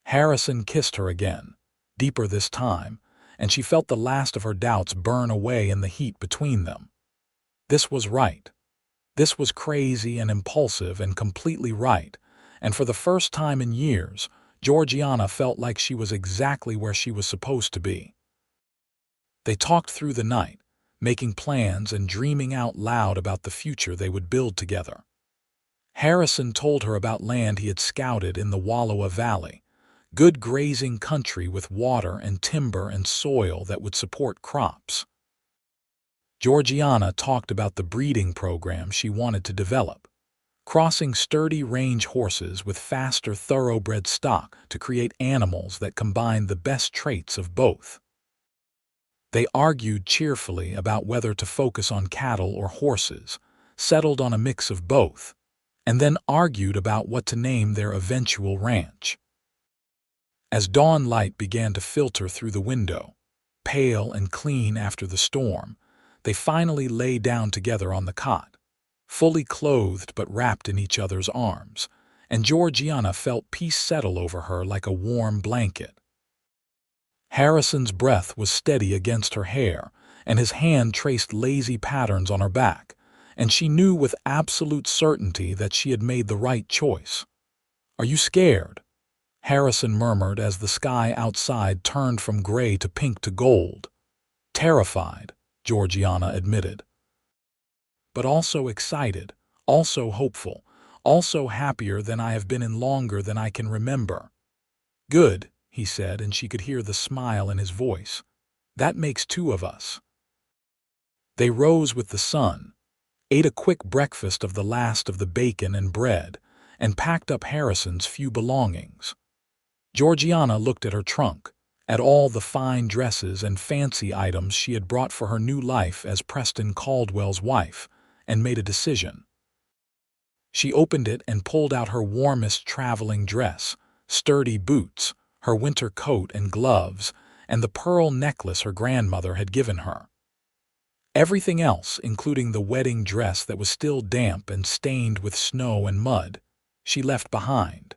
Harrison kissed her again, deeper this time, and she felt the last of her doubts burn away in the heat between them. This was right. This was crazy and impulsive and completely right, and for the first time in years, Georgiana felt like she was exactly where she was supposed to be. They talked through the night, making plans and dreaming out loud about the future they would build together. Harrison told her about land he had scouted in the Wallowa Valley, good grazing country with water and timber and soil that would support crops. Georgiana talked about the breeding program she wanted to develop, crossing sturdy range horses with faster thoroughbred stock to create animals that combined the best traits of both. They argued cheerfully about whether to focus on cattle or horses, settled on a mix of both, and then argued about what to name their eventual ranch. As dawn light began to filter through the window, pale and clean after the storm, they finally lay down together on the cot, fully clothed but wrapped in each other's arms, and Georgiana felt peace settle over her like a warm blanket. Harrison's breath was steady against her hair, and his hand traced lazy patterns on her back, and she knew with absolute certainty that she had made the right choice. "Are you scared?" Harrison murmured as the sky outside turned from gray to pink to gold. "Terrified," Georgiana admitted. "But also excited, also hopeful, also happier than I have been in longer than I can remember." "Good," he said, and she could hear the smile in his voice. "That makes two of us." They rose with the sun, ate a quick breakfast of the last of the bacon and bread, and packed up Harrison's few belongings. Georgiana looked at her trunk, at all the fine dresses and fancy items she had brought for her new life as Preston Caldwell's wife, and made a decision. She opened it and pulled out her warmest traveling dress, sturdy boots, her winter coat and gloves, and the pearl necklace her grandmother had given her. Everything else, including the wedding dress that was still damp and stained with snow and mud, she left behind.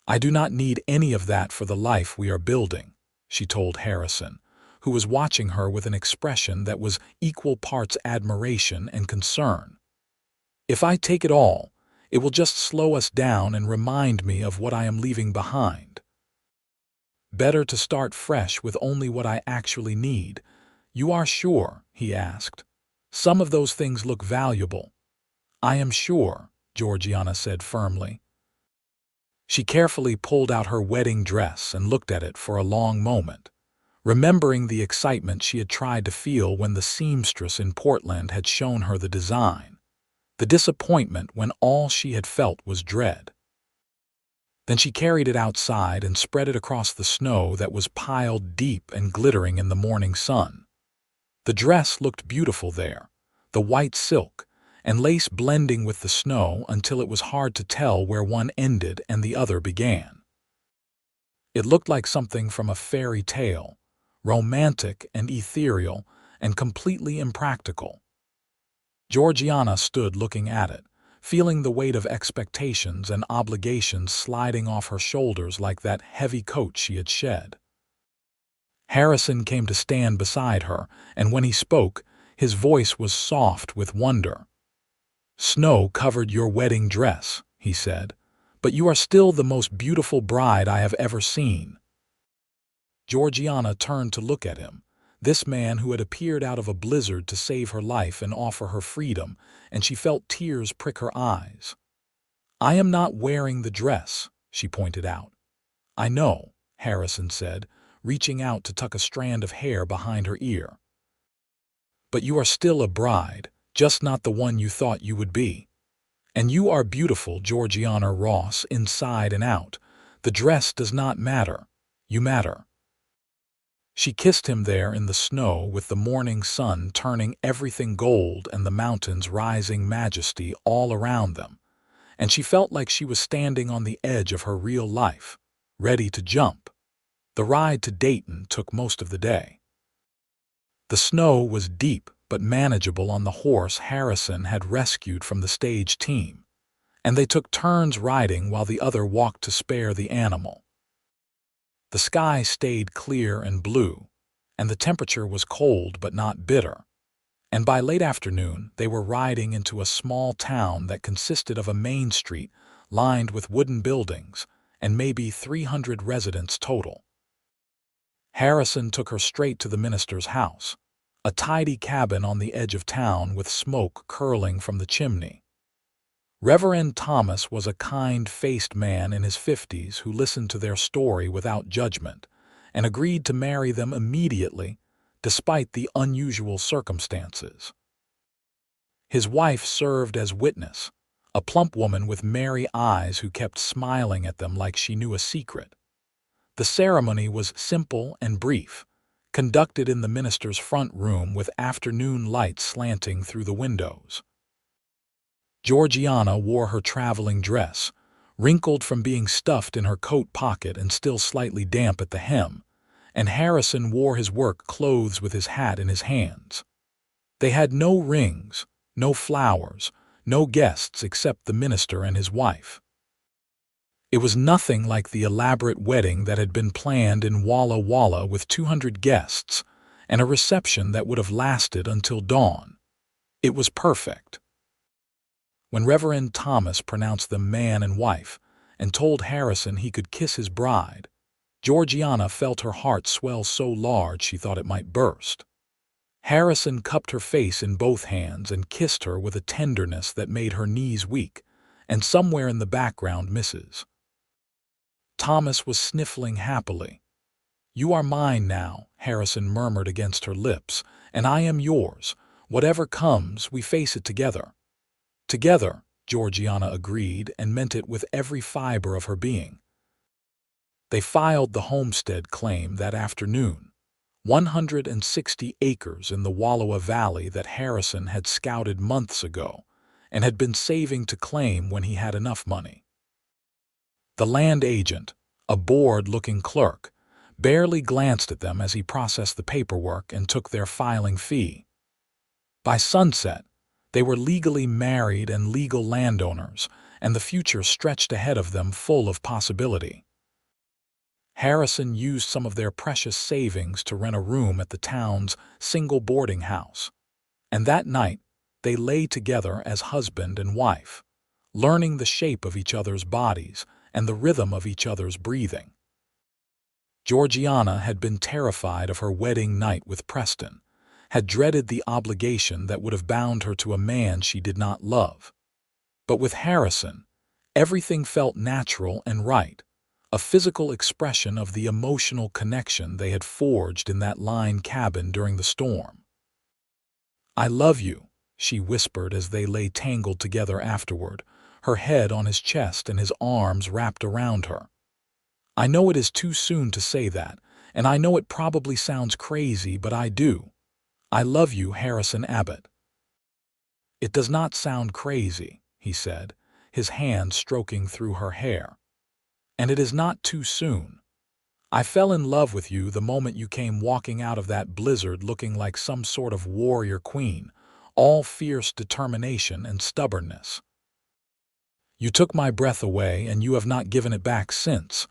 "I do not need any of that for the life we are building," she told Harrison, who was watching her with an expression that was equal parts admiration and concern. "If I take it all, it will just slow us down and remind me of what I am leaving behind. Better to start fresh with only what I actually need." "You are sure?" he asked. "Some of those things look valuable." "I am sure," Georgiana said firmly. She carefully pulled out her wedding dress and looked at it for a long moment, remembering the excitement she had tried to feel when the seamstress in Portland had shown her the design, the disappointment when all she had felt was dread. Then she carried it outside and spread it across the snow that was piled deep and glittering in the morning sun. The dress looked beautiful there, the white silk and lace blending with the snow until it was hard to tell where one ended and the other began. It looked like something from a fairy tale, romantic and ethereal and completely impractical. Georgiana stood looking at it, feeling the weight of expectations and obligations sliding off her shoulders like that heavy coat she had shed. Harrison came to stand beside her, and when he spoke, his voice was soft with wonder. "Snow covered your wedding dress," he said, "but you are still the most beautiful bride I have ever seen." Georgiana turned to look at him, this man who had appeared out of a blizzard to save her life and offer her freedom, and she felt tears prick her eyes. "I am not wearing the dress," she pointed out. "I know," Harrison said, reaching out to tuck a strand of hair behind her ear. "But you are still a bride, just not the one you thought you would be. And you are beautiful, Georgiana Ross, inside and out. The dress does not matter. You matter." She kissed him there in the snow with the morning sun turning everything gold and the mountains rising majesty all around them, and she felt like she was standing on the edge of her real life, ready to jump. The ride to Dayton took most of the day. The snow was deep but manageable on the horse Harrison had rescued from the stage team, and they took turns riding while the other walked to spare the animal. The sky stayed clear and blue, and the temperature was cold but not bitter, and by late afternoon they were riding into a small town that consisted of a main street lined with wooden buildings and maybe 300 residents total. Harrison took her straight to the minister's house, a tidy cabin on the edge of town with smoke curling from the chimney. Reverend Thomas was a kind-faced man in his 50s who listened to their story without judgment and agreed to marry them immediately, despite the unusual circumstances. His wife served as witness, a plump woman with merry eyes who kept smiling at them like she knew a secret. The ceremony was simple and brief, conducted in the minister's front room with afternoon light slanting through the windows. Georgiana wore her traveling dress, wrinkled from being stuffed in her coat pocket and still slightly damp at the hem, and Harrison wore his work clothes with his hat in his hands. They had no rings, no flowers, no guests except the minister and his wife. It was nothing like the elaborate wedding that had been planned in Walla Walla with 200 guests and a reception that would have lasted until dawn. It was perfect. When Reverend Thomas pronounced them man and wife and told Harrison he could kiss his bride, Georgiana felt her heart swell so large she thought it might burst. Harrison cupped her face in both hands and kissed her with a tenderness that made her knees weak, and somewhere in the background Mrs. Thomas was sniffling happily. "You are mine now," Harrison murmured against her lips, "and I am yours. Whatever comes, we face it together." "Together," Georgiana agreed and meant it with every fiber of her being. They filed the homestead claim that afternoon, 160 acres in the Wallowa Valley that Harrison had scouted months ago and had been saving to claim when he had enough money. The land agent, a bored-looking clerk, barely glanced at them as he processed the paperwork and took their filing fee. By sunset, they were legally married and legal landowners, and the future stretched ahead of them full of possibility. Harrison used some of their precious savings to rent a room at the town's single boarding house, and that night they lay together as husband and wife, learning the shape of each other's bodies and the rhythm of each other's breathing. Georgiana had been terrified of her wedding night with Preston, had dreaded the obligation that would have bound her to a man she did not love. But with Harrison, everything felt natural and right, a physical expression of the emotional connection they had forged in that line cabin during the storm. "I love you," she whispered as they lay tangled together afterward, her head on his chest and his arms wrapped around her. "I know it is too soon to say that, and I know it probably sounds crazy, but I do. I love you, Harrison Abbott." "It does not sound crazy," he said, his hand stroking through her hair. "And it is not too soon. I fell in love with you the moment you came walking out of that blizzard looking like some sort of warrior queen, all fierce determination and stubbornness. You took my breath away, and you have not given it back since.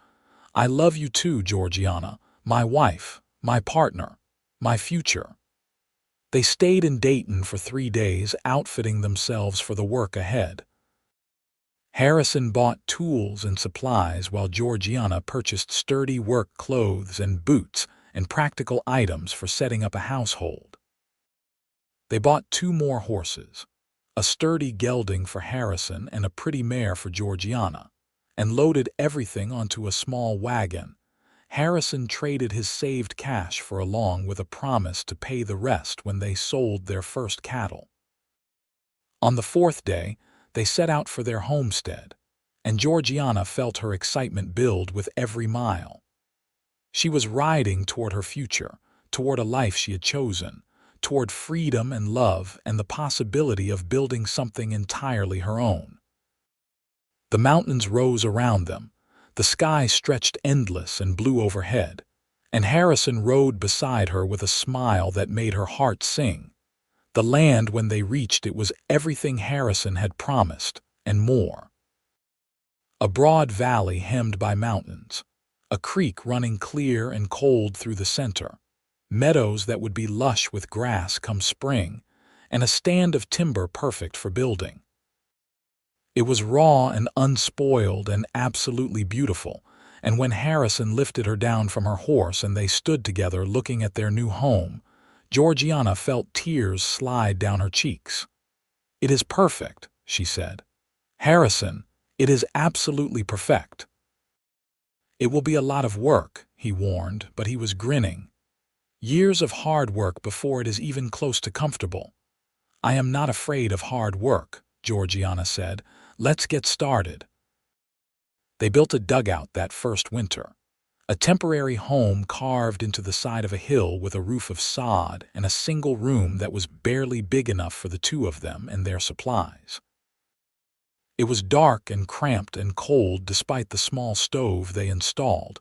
I love you too, Georgiana, my wife, my partner, my future." They stayed in Dayton for 3 days, outfitting themselves for the work ahead. Harrison bought tools and supplies while Georgiana purchased sturdy work clothes and boots and practical items for setting up a household. They bought 2 more horses, a sturdy gelding for Harrison and a pretty mare for Georgiana, and loaded everything onto a small wagon. Harrison traded his saved cash for along with a promise to pay the rest when they sold their first cattle. On the 4th day, they set out for their homestead, and Georgiana felt her excitement build with every mile. She was riding toward her future, toward a life she had chosen, toward freedom and love and the possibility of building something entirely her own. The mountains rose around them, the sky stretched endless and blue overhead, and Harrison rode beside her with a smile that made her heart sing. The land, when they reached it, was everything Harrison had promised, and more. A broad valley hemmed by mountains, a creek running clear and cold through the center, meadows that would be lush with grass come spring, and a stand of timber perfect for building. It was raw and unspoiled and absolutely beautiful, and when Harrison lifted her down from her horse and they stood together looking at their new home, Georgiana felt tears slide down her cheeks. "It is perfect," she said. "Harrison, it is absolutely perfect." "It will be a lot of work," he warned, but he was grinning. "Years of hard work before it is even close to comfortable." "I am not afraid of hard work," Georgiana said. "Let's get started." They built a dugout that first winter, a temporary home carved into the side of a hill with a roof of sod and a single room that was barely big enough for the two of them and their supplies. It was dark and cramped and cold despite the small stove they installed,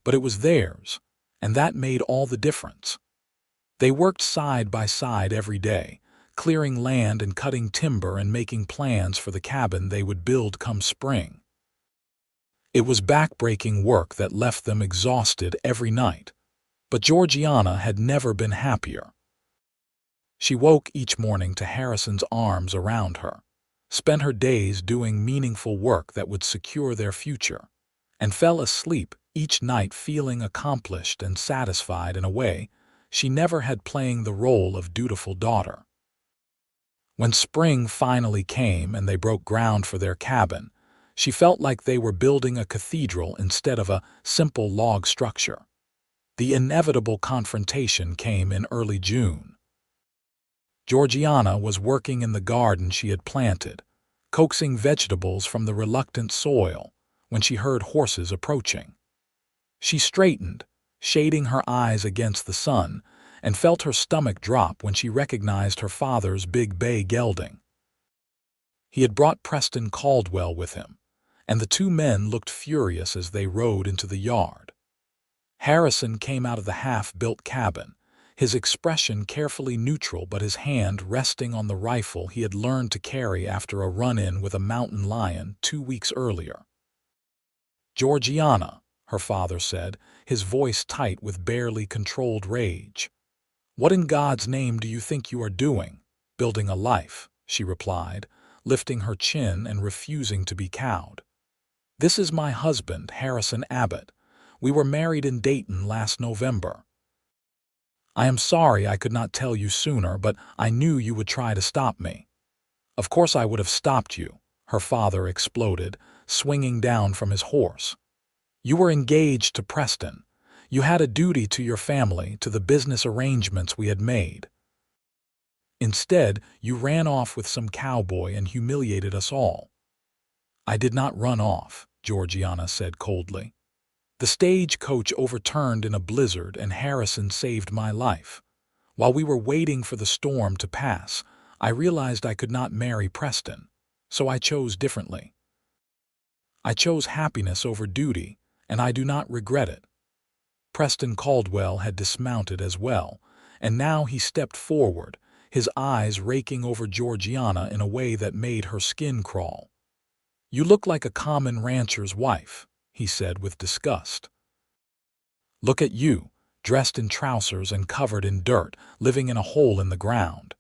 but it was theirs, and that made all the difference. They worked side by side every day, clearing land and cutting timber and making plans for the cabin they would build come spring. It was back-breaking work that left them exhausted every night, but Georgiana had never been happier. She woke each morning to Harrison's arms around her, spent her days doing meaningful work that would secure their future, and fell asleep each night feeling accomplished and satisfied in a way she never had, playing the role of dutiful daughter. When spring finally came and they broke ground for their cabin, she felt like they were building a cathedral instead of a simple log structure. The inevitable confrontation came in early June. Georgiana was working in the garden she had planted, coaxing vegetables from the reluctant soil, when she heard horses approaching. She straightened, shading her eyes against the sun, and felt her stomach drop when she recognized her father's big bay gelding. He had brought Preston Caldwell with him, and the two men looked furious as they rode into the yard. Harrison came out of the half-built cabin, his expression carefully neutral but his hand resting on the rifle he had learned to carry after a run-in with a mountain lion 2 weeks earlier. "Georgiana," her father said, his voice tight with barely controlled rage. "What in God's name do you think you are doing?" "Building a life," she replied, lifting her chin and refusing to be cowed. "This is my husband, Harrison Abbott. We were married in Dayton last November. I am sorry I could not tell you sooner, but I knew you would try to stop me." "Of course I would have stopped you," her father exploded, swinging down from his horse. "You were engaged to Preston. You had a duty to your family, to the business arrangements we had made. Instead, you ran off with some cowboy and humiliated us all." "I did not run off," Georgiana said coldly. "The stagecoach overturned in a blizzard and Harrison saved my life. While we were waiting for the storm to pass, I realized I could not marry Preston, so I chose differently. I chose happiness over duty, and I do not regret it." Preston Caldwell had dismounted as well, and now he stepped forward, his eyes raking over Georgiana in a way that made her skin crawl. "You look like a common rancher's wife," he said with disgust. "Look at you, dressed in trousers and covered in dirt, living in a hole in the ground.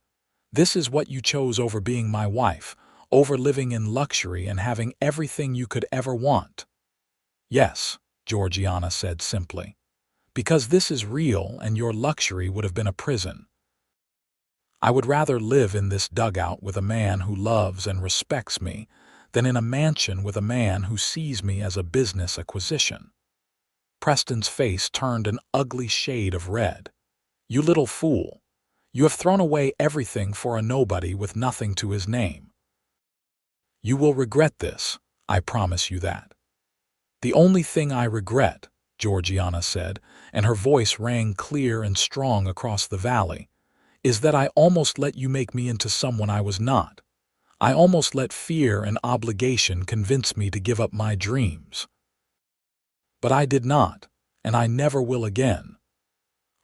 This is what you chose over being my wife, over living in luxury and having everything you could ever want." "Yes," Georgiana said simply, "because this is real and your luxury would have been a prison. I would rather live in this dugout with a man who loves and respects me than in a mansion with a man who sees me as a business acquisition." Preston's face turned an ugly shade of red. "You little fool. You have thrown away everything for a nobody with nothing to his name. You will regret this, I promise you that." "The only thing I regret," Georgiana said, and her voice rang clear and strong across the valley, is that I almost let you make me into someone I was not. I almost let fear and obligation convince me to give up my dreams. But I did not, and I never will again.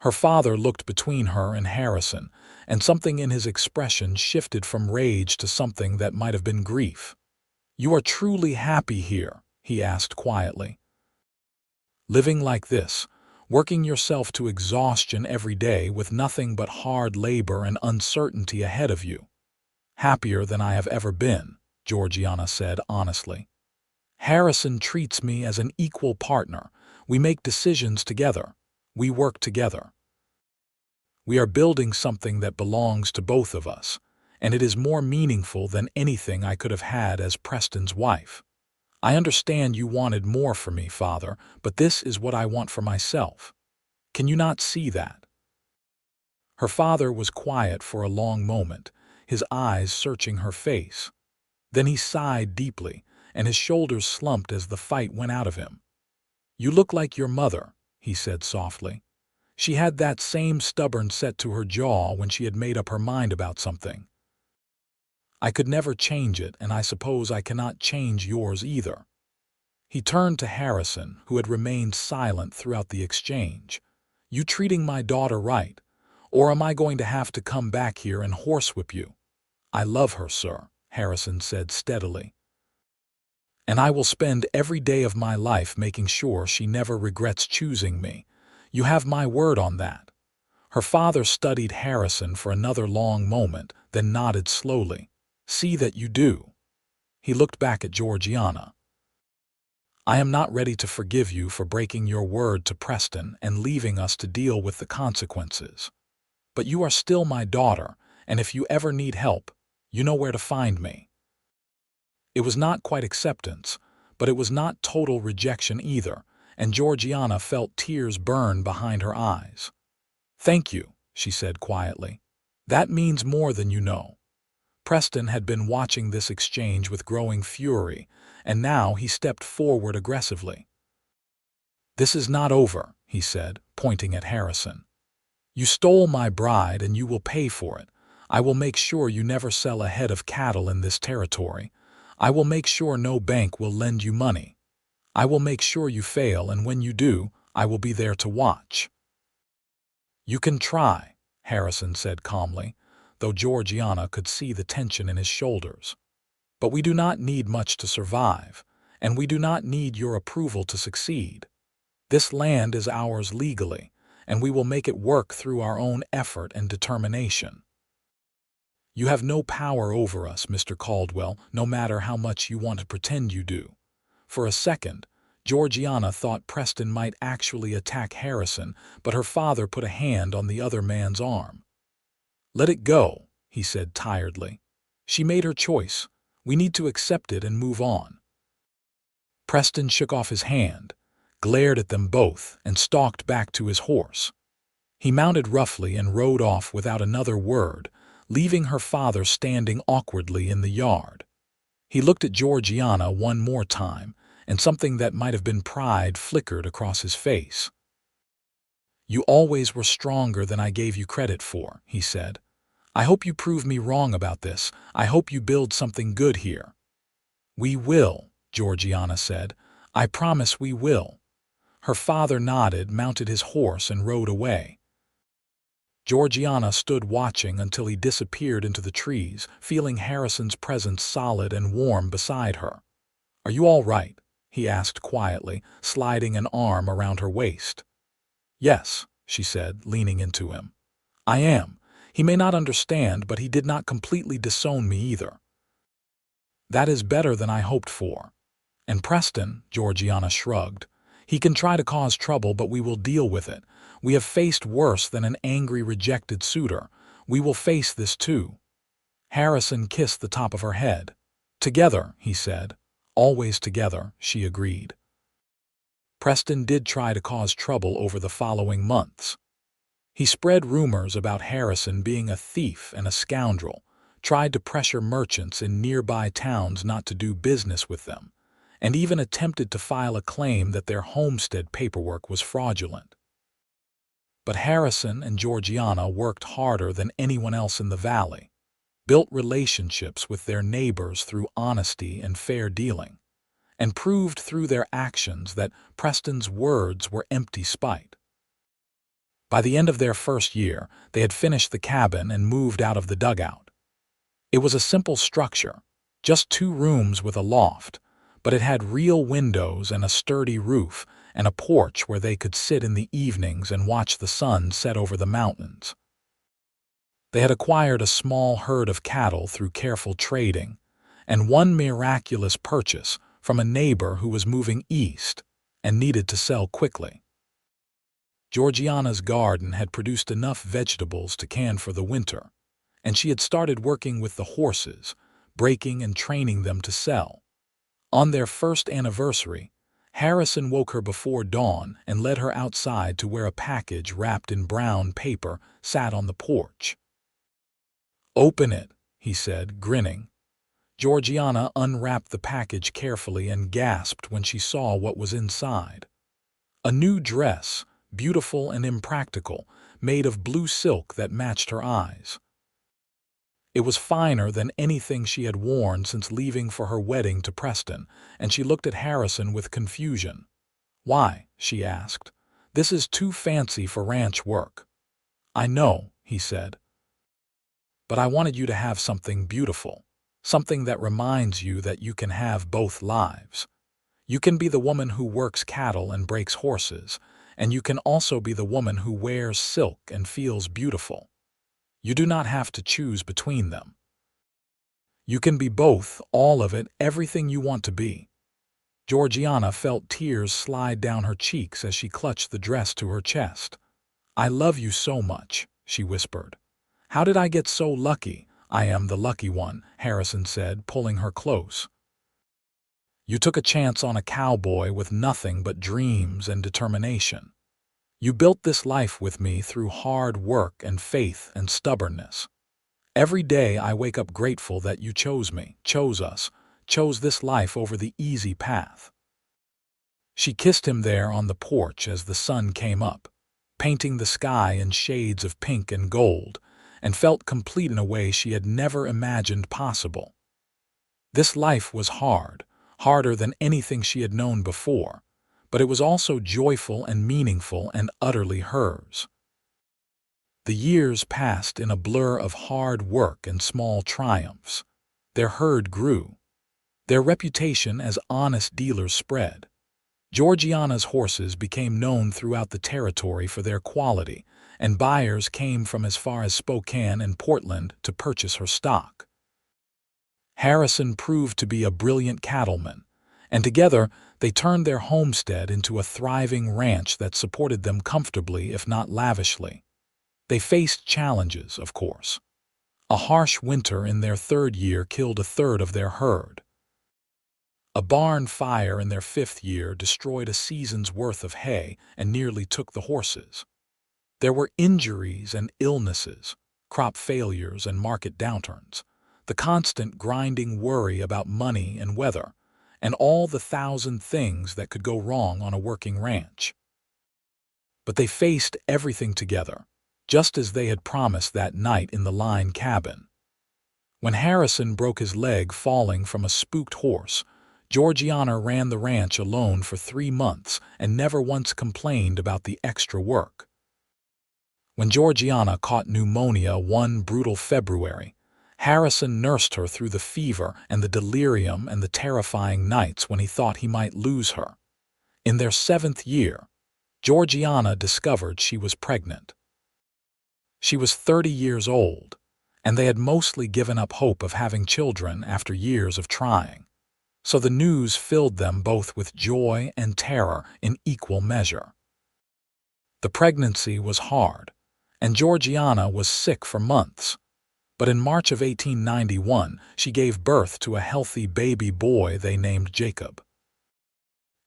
Her father looked between her and Harrison, and something in his expression shifted from rage to something that might have been grief. "You are truly happy here?" he asked quietly. "Living like this, working yourself to exhaustion every day with nothing but hard labor and uncertainty ahead of you?" "Happier than I have ever been," Georgiana said honestly. "Harrison treats me as an equal partner. We make decisions together. We work together. We are building something that belongs to both of us, and it is more meaningful than anything I could have had as Preston's wife. I understand you wanted more for me, Father, but this is what I want for myself. Can you not see that?" Her father was quiet for a long moment, his eyes searching her face. Then he sighed deeply, and his shoulders slumped as the fight went out of him. "You look like your mother," he said softly. "She had that same stubborn set to her jaw when she had made up her mind about something. I could never change it, and I suppose I cannot change yours either." He turned to Harrison, who had remained silent throughout the exchange. "You treating my daughter right, or am I going to have to come back here and horsewhip you?" "I love her, sir," Harrison said steadily. "And I will spend every day of my life making sure she never regrets choosing me. You have my word on that." Her father studied Harrison for another long moment, then nodded slowly. "See that you do." He looked back at Georgiana. "I am not ready to forgive you for breaking your word to Preston and leaving us to deal with the consequences. But you are still my daughter, and if you ever need help, you know where to find me." It was not quite acceptance, but it was not total rejection either, and Georgiana felt tears burn behind her eyes. "Thank you," she said quietly. "That means more than you know." Preston had been watching this exchange with growing fury, and now he stepped forward aggressively. "This is not over," he said, pointing at Harrison. "You stole my bride and you will pay for it. I will make sure you never sell a head of cattle in this territory. I will make sure no bank will lend you money. I will make sure you fail, and when you do, I will be there to watch." "You can try," Harrison said calmly, though Georgiana could see the tension in his shoulders. "But we do not need much to survive, and we do not need your approval to succeed. This land is ours legally, and we will make it work through our own effort and determination. You have no power over us, Mr. Caldwell, no matter how much you want to pretend you do." For a second, Georgiana thought Preston might actually attack Harrison, but her father put a hand on the other man's arm. "Let it go," he said tiredly. "She made her choice. We need to accept it and move on." Preston shook off his hand, glared at them both, and stalked back to his horse. He mounted roughly and rode off without another word, leaving her father standing awkwardly in the yard. He looked at Georgiana one more time, and something that might have been pride flickered across his face. "You always were stronger than I gave you credit for," he said. "I hope you prove me wrong about this. I hope you build something good here." "We will," Georgiana said. "I promise we will." Her father nodded, mounted his horse, and rode away. Georgiana stood watching until he disappeared into the trees, feeling Harrison's presence solid and warm beside her. "Are you all right?" he asked quietly, sliding an arm around her waist. "Yes," she said, leaning into him. "I am. He may not understand, but he did not completely disown me either." "That is better than I hoped for." "And Preston," Georgiana shrugged. "He can try to cause trouble, but we will deal with it. We have faced worse than an angry, rejected suitor. We will face this too." Harrison kissed the top of her head. "Together," he said. "Always together," she agreed. Preston did try to cause trouble over the following months. He spread rumors about Harrison being a thief and a scoundrel, tried to pressure merchants in nearby towns not to do business with them, and even attempted to file a claim that their homestead paperwork was fraudulent. But Harrison and Georgiana worked harder than anyone else in the valley, built relationships with their neighbors through honesty and fair dealing, and proved through their actions that Preston's words were empty spite. By the end of their first year, they had finished the cabin and moved out of the dugout. It was a simple structure, just 2 rooms with a loft, but it had real windows and a sturdy roof and a porch where they could sit in the evenings and watch the sun set over the mountains. They had acquired a small herd of cattle through careful trading, and one miraculous purchase from a neighbor who was moving east and needed to sell quickly. Georgiana's garden had produced enough vegetables to can for the winter, and she had started working with the horses, breaking and training them to sell. On their first anniversary, Harrison woke her before dawn and led her outside to where a package wrapped in brown paper sat on the porch. "Open it," he said, grinning. Georgiana unwrapped the package carefully and gasped when she saw what was inside. A new dress, beautiful and impractical, made of blue silk that matched her eyes. It was finer than anything she had worn since leaving for her wedding to Preston, and she looked at Harrison with confusion. "Why?" she asked. "This is too fancy for ranch work." "I know," he said. "But I wanted you to have something beautiful, something that reminds you that you can have both lives. You can be the woman who works cattle and breaks horses, and you can also be the woman who wears silk and feels beautiful. You do not have to choose between them. You can be both, all of it, everything you want to be." Georgiana felt tears slide down her cheeks as she clutched the dress to her chest. "I love you so much," she whispered. "How did I get so lucky?" "I am the lucky one," Harrison said, pulling her close. "You took a chance on a cowboy with nothing but dreams and determination. You built this life with me through hard work and faith and stubbornness. Every day I wake up grateful that you chose me, chose us, chose this life over the easy path." She kissed him there on the porch as the sun came up, painting the sky in shades of pink and gold, and felt complete in a way she had never imagined possible. This life was hard, harder than anything she had known before, but it was also joyful and meaningful and utterly hers. The years passed in a blur of hard work and small triumphs. Their herd grew. Their reputation as honest dealers spread. Georgiana's horses became known throughout the territory for their quality, and buyers came from as far as Spokane and Portland to purchase her stock. Harrison proved to be a brilliant cattleman, and together they turned their homestead into a thriving ranch that supported them comfortably if not lavishly. They faced challenges, of course. A harsh winter in their 3rd year killed a third of their herd. A barn fire in their 5th year destroyed a season's worth of hay and nearly took the horses. There were injuries and illnesses, crop failures and market downturns, the constant grinding worry about money and weather, and all the 1,000 things that could go wrong on a working ranch. But they faced everything together, just as they had promised that night in the line cabin. When Harrison broke his leg falling from a spooked horse, Georgiana ran the ranch alone for 3 months and never once complained about the extra work. When Georgiana caught pneumonia one brutal February, Harrison nursed her through the fever and the delirium and the terrifying nights when he thought he might lose her. In their 7th year, Georgiana discovered she was pregnant. She was 30 years old, and they had mostly given up hope of having children after years of trying. So the news filled them both with joy and terror in equal measure. The pregnancy was hard, and Georgiana was sick for months. But in March of 1891, she gave birth to a healthy baby boy they named Jacob.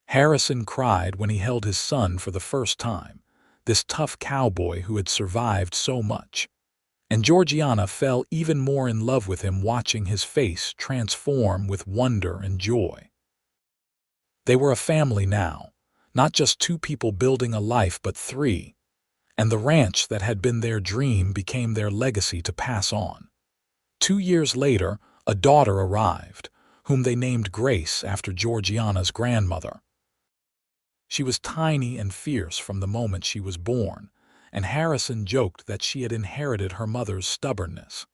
Harrison cried when he held his son for the first time, this tough cowboy who had survived so much. And Georgiana fell even more in love with him watching his face transform with wonder and joy. They were a family now, not just two people building a life but three, and the ranch that had been their dream became their legacy to pass on. 2 years later, a daughter arrived, whom they named Grace after Georgiana's grandmother. She was tiny and fierce from the moment she was born, and Harrison joked that she had inherited her mother's stubbornness.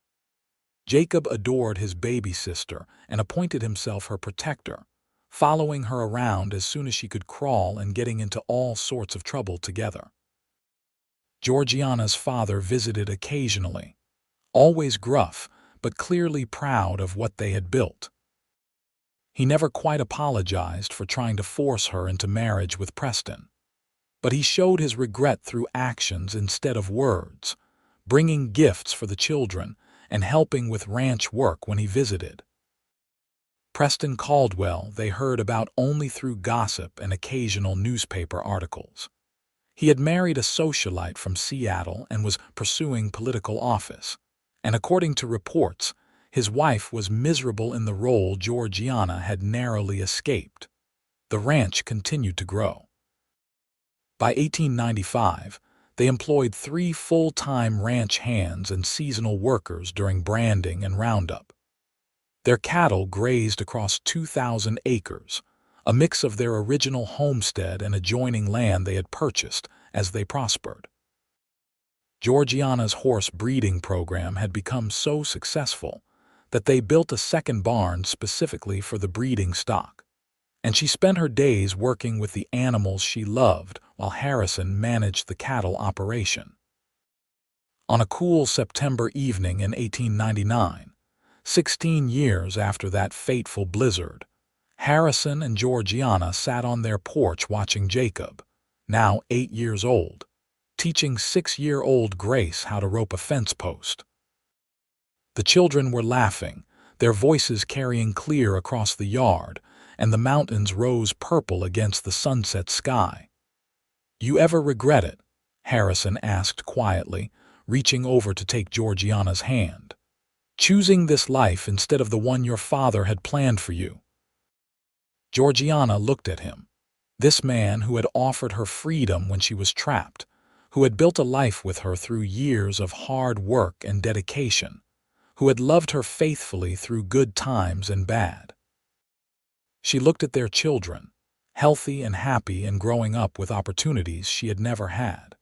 Jacob adored his baby sister and appointed himself her protector, following her around as soon as she could crawl and getting into all sorts of trouble together. Georgiana's father visited occasionally, always gruff, but clearly proud of what they had built. He never quite apologized for trying to force her into marriage with Preston, but he showed his regret through actions instead of words, bringing gifts for the children and helping with ranch work when he visited. Preston Caldwell they heard about only through gossip and occasional newspaper articles. He had married a socialite from Seattle and was pursuing political office, and according to reports, his wife was miserable in the role Georgiana had narrowly escaped. The ranch continued to grow. By 1895, they employed 3 full-time ranch hands and seasonal workers during branding and roundup. Their cattle grazed across 2,000 acres, a mix of their original homestead and adjoining land they had purchased as they prospered. Georgiana's horse breeding program had become so successful that they built a second barn specifically for the breeding stock, and she spent her days working with the animals she loved while Harrison managed the cattle operation. On a cool September evening in 1899, 16 years after that fateful blizzard, Harrison and Georgiana sat on their porch watching Jacob, now 8 years old, teaching 6-year-old Grace how to rope a fence post. The children were laughing, their voices carrying clear across the yard, and the mountains rose purple against the sunset sky. "You ever regret it?" Harrison asked quietly, reaching over to take Georgiana's hand. "Choosing this life instead of the one your father had planned for you?" Georgiana looked at him. This man who had offered her freedom when she was trapped, who had built a life with her through years of hard work and dedication, who had loved her faithfully through good times and bad. She looked at their children, healthy and happy and growing up with opportunities she had never had.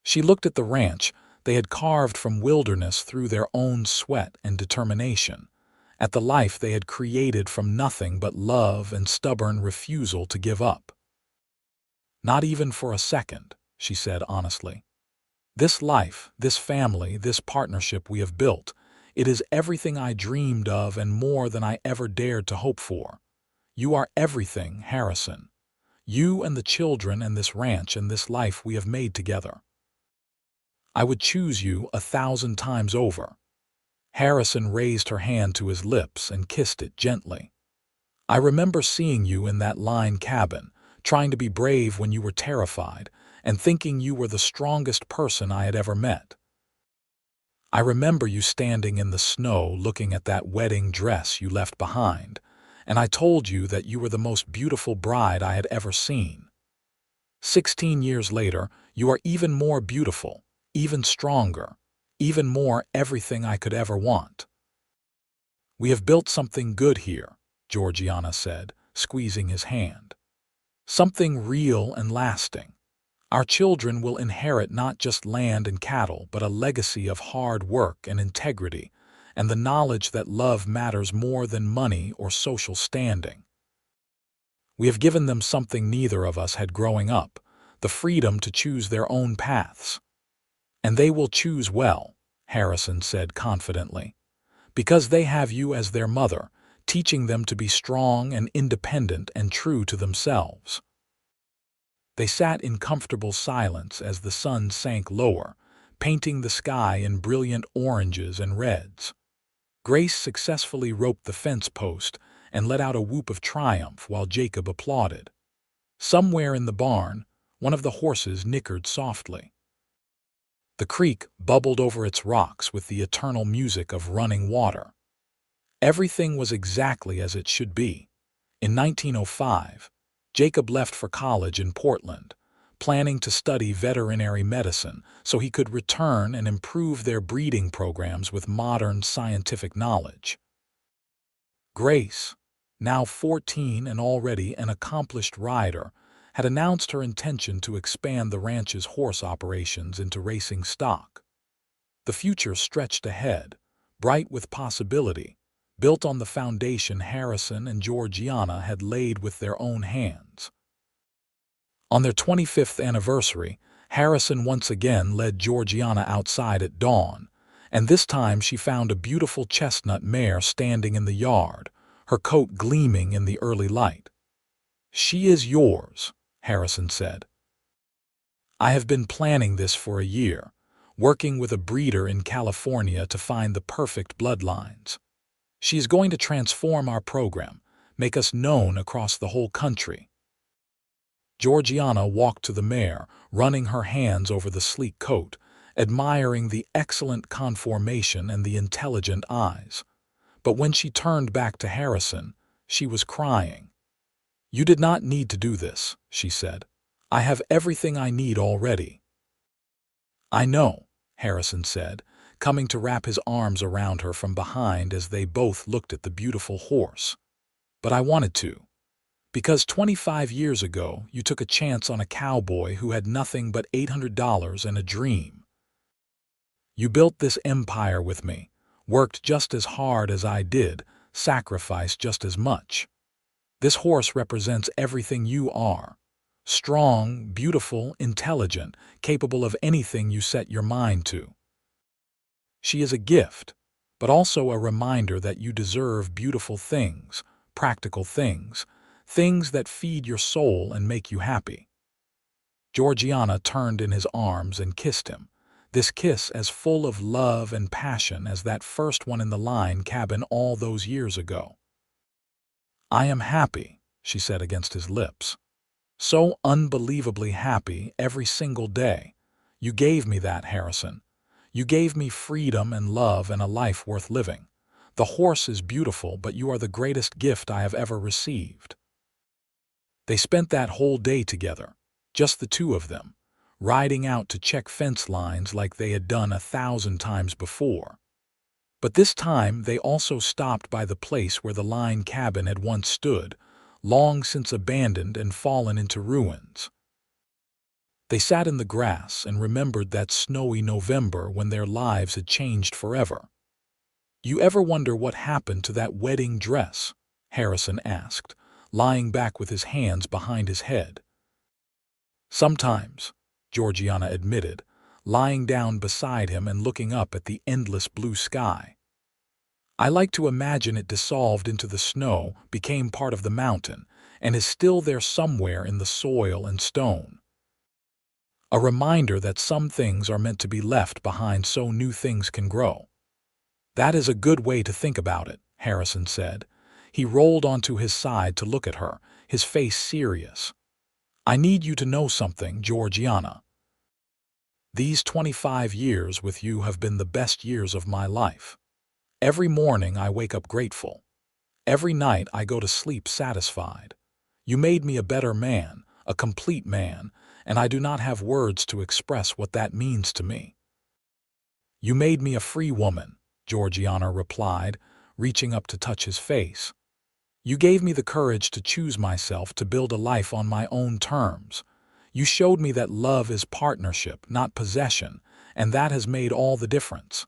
She looked at the ranch they had carved from wilderness through their own sweat and determination, at the life they had created from nothing but love and stubborn refusal to give up. "Not even for a second," she said honestly. "This life, this family, this partnership we have built, it is everything I dreamed of and more than I ever dared to hope for. You are everything, Harrison. You and the children and this ranch and this life we have made together. I would choose you 1,000 times over." Harrison raised her hand to his lips and kissed it gently. "I remember seeing you in that line cabin, trying to be brave when you were terrified, and thinking you were the strongest person I had ever met. I remember you standing in the snow looking at that wedding dress you left behind, and I told you that you were the most beautiful bride I had ever seen. 16 years later, you are even more beautiful, even stronger, even more everything I could ever want." "We have built something good here," Georgiana said, squeezing his hand. "Something real and lasting. Our children will inherit not just land and cattle, but a legacy of hard work and integrity, and the knowledge that love matters more than money or social standing. We have given them something neither of us had growing up, the freedom to choose their own paths. And they will choose well," Harrison said confidently, "because they have you as their mother, teaching them to be strong and independent and true to themselves." They sat in comfortable silence as the sun sank lower, painting the sky in brilliant oranges and reds. Grace successfully roped the fence post and let out a whoop of triumph while Jacob applauded. Somewhere in the barn, one of the horses nickered softly. The creek bubbled over its rocks with the eternal music of running water. Everything was exactly as it should be. In 1905, Jacob left for college in Portland, planning to study veterinary medicine so he could return and improve their breeding programs with modern scientific knowledge. Grace, now 14 and already an accomplished rider, had announced her intention to expand the ranch's horse operations into racing stock. The future stretched ahead, bright with possibility, built on the foundation Harrison and Georgiana had laid with their own hands. On their 25th anniversary, Harrison once again led Georgiana outside at dawn, and this time she found a beautiful chestnut mare standing in the yard, her coat gleaming in the early light. "She is yours," Harrison said. "I have been planning this for a year, working with a breeder in California to find the perfect bloodlines. She is going to transform our program, make us known across the whole country." Georgiana walked to the mare, running her hands over the sleek coat, admiring the excellent conformation and the intelligent eyes. But when she turned back to Harrison, she was crying. "You did not need to do this," she said. "I have everything I need already." "I know," Harrison said, coming to wrap his arms around her from behind as they both looked at the beautiful horse. "But I wanted to. Because 25 years ago, you took a chance on a cowboy who had nothing but $800 and a dream. You built this empire with me, worked just as hard as I did, sacrificed just as much. This horse represents everything you are. Strong, beautiful, intelligent, capable of anything you set your mind to. She is a gift, but also a reminder that you deserve beautiful things, practical things, things that feed your soul and make you happy." Georgiana turned in his arms and kissed him, this kiss as full of love and passion as that first one in the line cabin all those years ago. "I am happy," she said against his lips. "So unbelievably happy every single day. You gave me that, Harrison. You gave me freedom and love and a life worth living. The horse is beautiful, but you are the greatest gift I have ever received." They spent that whole day together, just the two of them, riding out to check fence lines like they had done 1,000 times before. But this time they also stopped by the place where the line cabin had once stood, long since abandoned and fallen into ruins. They sat in the grass and remembered that snowy November when their lives had changed forever. "You ever wonder what happened to that wedding dress?" Harrison asked, lying back with his hands behind his head. "Sometimes," Georgiana admitted, lying down beside him and looking up at the endless blue sky. "I like to imagine it dissolved into the snow, became part of the mountain, and is still there somewhere in the soil and stone. A reminder that some things are meant to be left behind so new things can grow." "That is a good way to think about it," Harrison said. He rolled onto his side to look at her, his face serious. "I need you to know something, Georgiana. These 25 years with you have been the best years of my life. Every morning I wake up grateful. Every night I go to sleep satisfied. You made me a better man, a complete man, and I do not have words to express what that means to me." "You made me a free woman," Georgiana replied, reaching up to touch his face. "You gave me the courage to choose myself, to build a life on my own terms. You showed me that love is partnership, not possession, and that has made all the difference.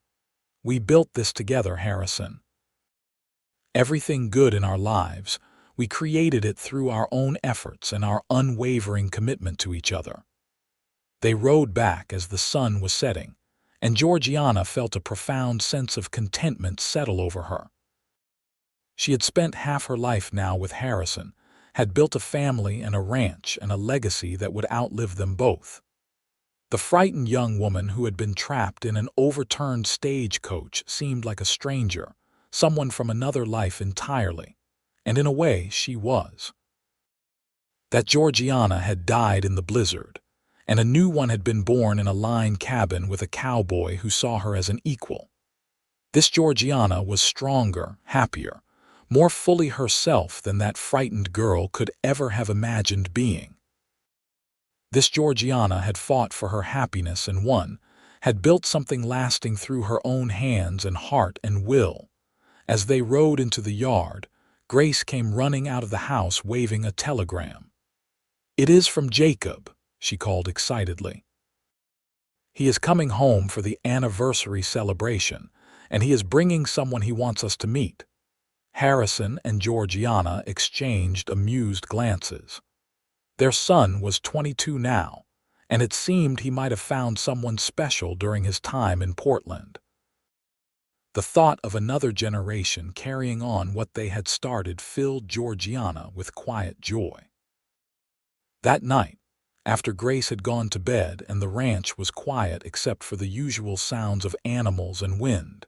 We built this together, Harrison. Everything good in our lives, we created it through our own efforts and our unwavering commitment to each other." They rode back as the sun was setting, and Georgiana felt a profound sense of contentment settle over her. She had spent half her life now with Harrison, had built a family and a ranch and a legacy that would outlive them both. The frightened young woman who had been trapped in an overturned stagecoach seemed like a stranger, someone from another life entirely, and in a way she was. That Georgiana had died in the blizzard, and a new one had been born in a line cabin with a cowboy who saw her as an equal. This Georgiana was stronger, happier, more fully herself than that frightened girl could ever have imagined being. This Georgiana had fought for her happiness and won, had built something lasting through her own hands and heart and will. As they rode into the yard, Grace came running out of the house waving a telegram. "It is from Jacob," she called excitedly. "He is coming home for the anniversary celebration, and he is bringing someone he wants us to meet." Harrison and Georgiana exchanged amused glances. Their son was 22 now, and it seemed he might have found someone special during his time in Portland. The thought of another generation carrying on what they had started filled Georgiana with quiet joy. That night, after Grace had gone to bed and the ranch was quiet except for the usual sounds of animals and wind,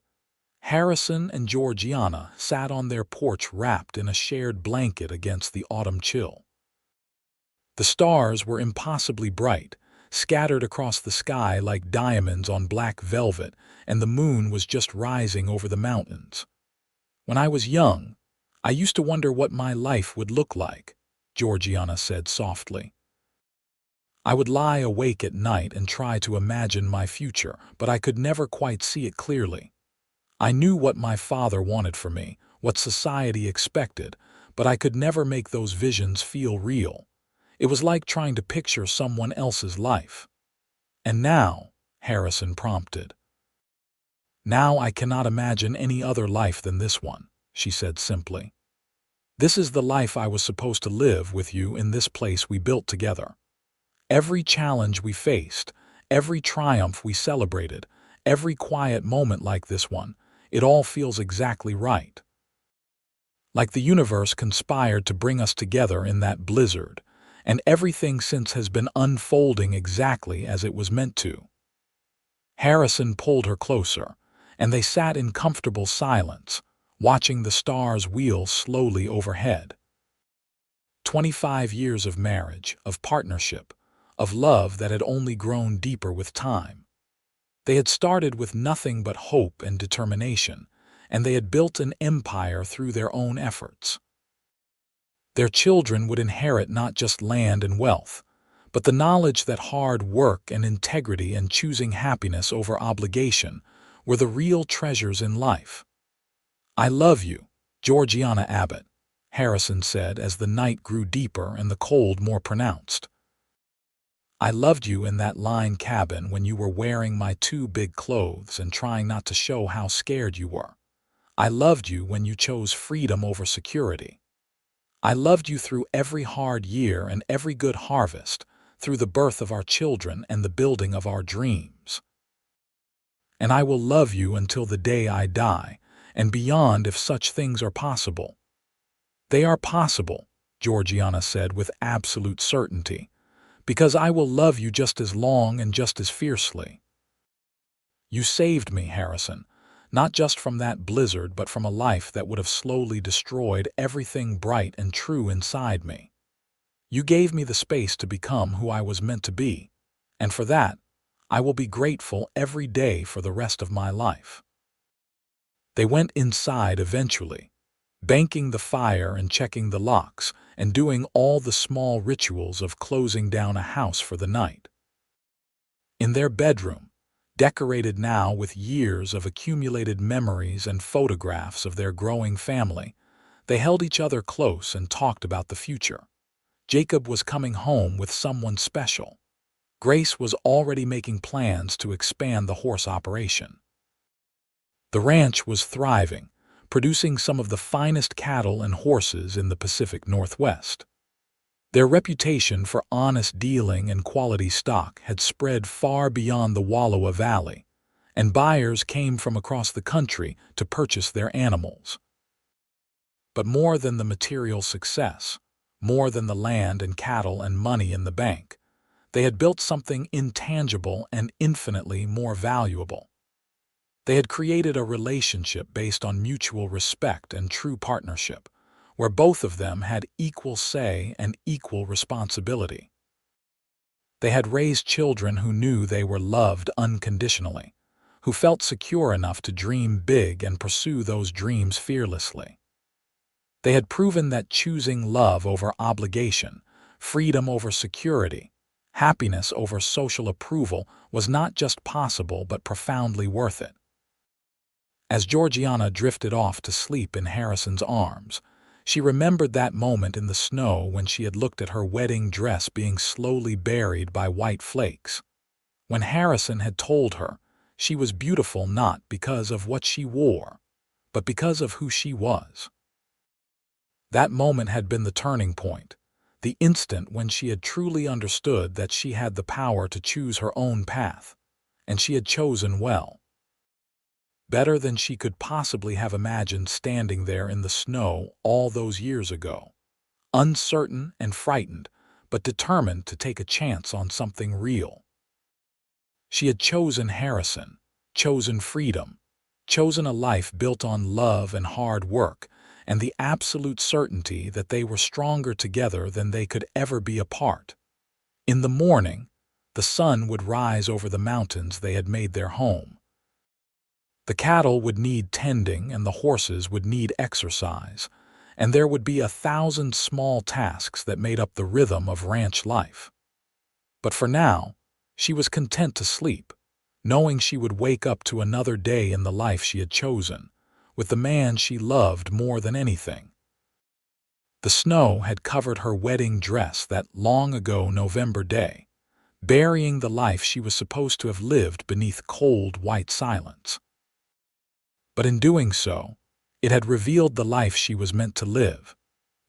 Harrison and Georgiana sat on their porch wrapped in a shared blanket against the autumn chill. The stars were impossibly bright, scattered across the sky like diamonds on black velvet, and the moon was just rising over the mountains. "When I was young, I used to wonder what my life would look like," Georgiana said softly. "I would lie awake at night and try to imagine my future, but I could never quite see it clearly. I knew what my father wanted for me, what society expected, but I could never make those visions feel real. It was like trying to picture someone else's life." "And now," Harrison prompted. "Now I cannot imagine any other life than this one," she said simply. "This is the life I was supposed to live with you in this place we built together. Every challenge we faced, every triumph we celebrated, every quiet moment like this one, it all feels exactly right. Like the universe conspired to bring us together in that blizzard, and everything since has been unfolding exactly as it was meant to." Harrison pulled her closer, and they sat in comfortable silence, watching the stars wheel slowly overhead. 25 years of marriage, of partnership, of love that had only grown deeper with time. They had started with nothing but hope and determination, and they had built an empire through their own efforts. Their children would inherit not just land and wealth, but the knowledge that hard work and integrity and choosing happiness over obligation were the real treasures in life. "I love you, Georgiana Abbott," Harrison said as the night grew deeper and the cold more pronounced. "I loved you in that line cabin when you were wearing my too big clothes and trying not to show how scared you were. I loved you when you chose freedom over security. I loved you through every hard year and every good harvest, through the birth of our children and the building of our dreams. And I will love you until the day I die, and beyond if such things are possible." "They are possible," Georgiana said with absolute certainty, "because I will love you just as long and just as fiercely." "You saved me, Harrison, not just from that blizzard but from a life that would have slowly destroyed everything bright and true inside me. You gave me the space to become who I was meant to be, and for that, I will be grateful every day for the rest of my life." They went inside eventually, banking the fire and checking the locks and doing all the small rituals of closing down a house for the night. In their bedroom, decorated now with years of accumulated memories and photographs of their growing family, they held each other close and talked about the future. Jacob was coming home with someone special. Grace was already making plans to expand the horse operation. The ranch was thriving, producing some of the finest cattle and horses in the Pacific Northwest. Their reputation for honest dealing and quality stock had spread far beyond the Wallowa Valley, and buyers came from across the country to purchase their animals. But more than the material success, more than the land and cattle and money in the bank, they had built something intangible and infinitely more valuable. They had created a relationship based on mutual respect and true partnership, where both of them had equal say and equal responsibility. They had raised children who knew they were loved unconditionally, who felt secure enough to dream big and pursue those dreams fearlessly. They had proven that choosing love over obligation, freedom over security, happiness over social approval was not just possible but profoundly worth it. As Georgiana drifted off to sleep in Harrison's arms, she remembered that moment in the snow when she had looked at her wedding dress being slowly buried by white flakes. When Harrison had told her she was beautiful not because of what she wore, but because of who she was. That moment had been the turning point, the instant when she had truly understood that she had the power to choose her own path, and she had chosen well. Better than she could possibly have imagined standing there in the snow all those years ago, uncertain and frightened, but determined to take a chance on something real. She had chosen Harrison, chosen freedom, chosen a life built on love and hard work, and the absolute certainty that they were stronger together than they could ever be apart. In the morning, the sun would rise over the mountains they had made their home. The cattle would need tending and the horses would need exercise, and there would be 1,000 small tasks that made up the rhythm of ranch life. But for now, she was content to sleep, knowing she would wake up to another day in the life she had chosen, with the man she loved more than anything. The snow had covered her wedding dress that long-ago November day, burying the life she was supposed to have lived beneath cold white silence. But in doing so, it had revealed the life she was meant to live,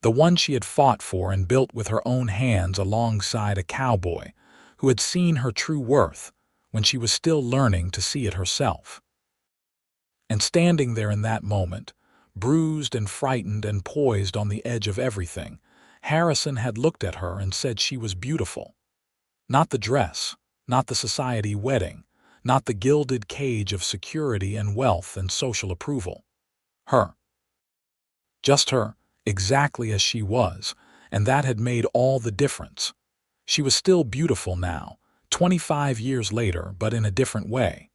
the one she had fought for and built with her own hands alongside a cowboy who had seen her true worth when she was still learning to see it herself. And standing there in that moment, bruised and frightened and poised on the edge of everything, Harrison had looked at her and said she was beautiful. Not the dress, not the society wedding, not the gilded cage of security and wealth and social approval. Her. Just her, exactly as she was, and that had made all the difference. She was still beautiful now, 25 years later, but in a different way.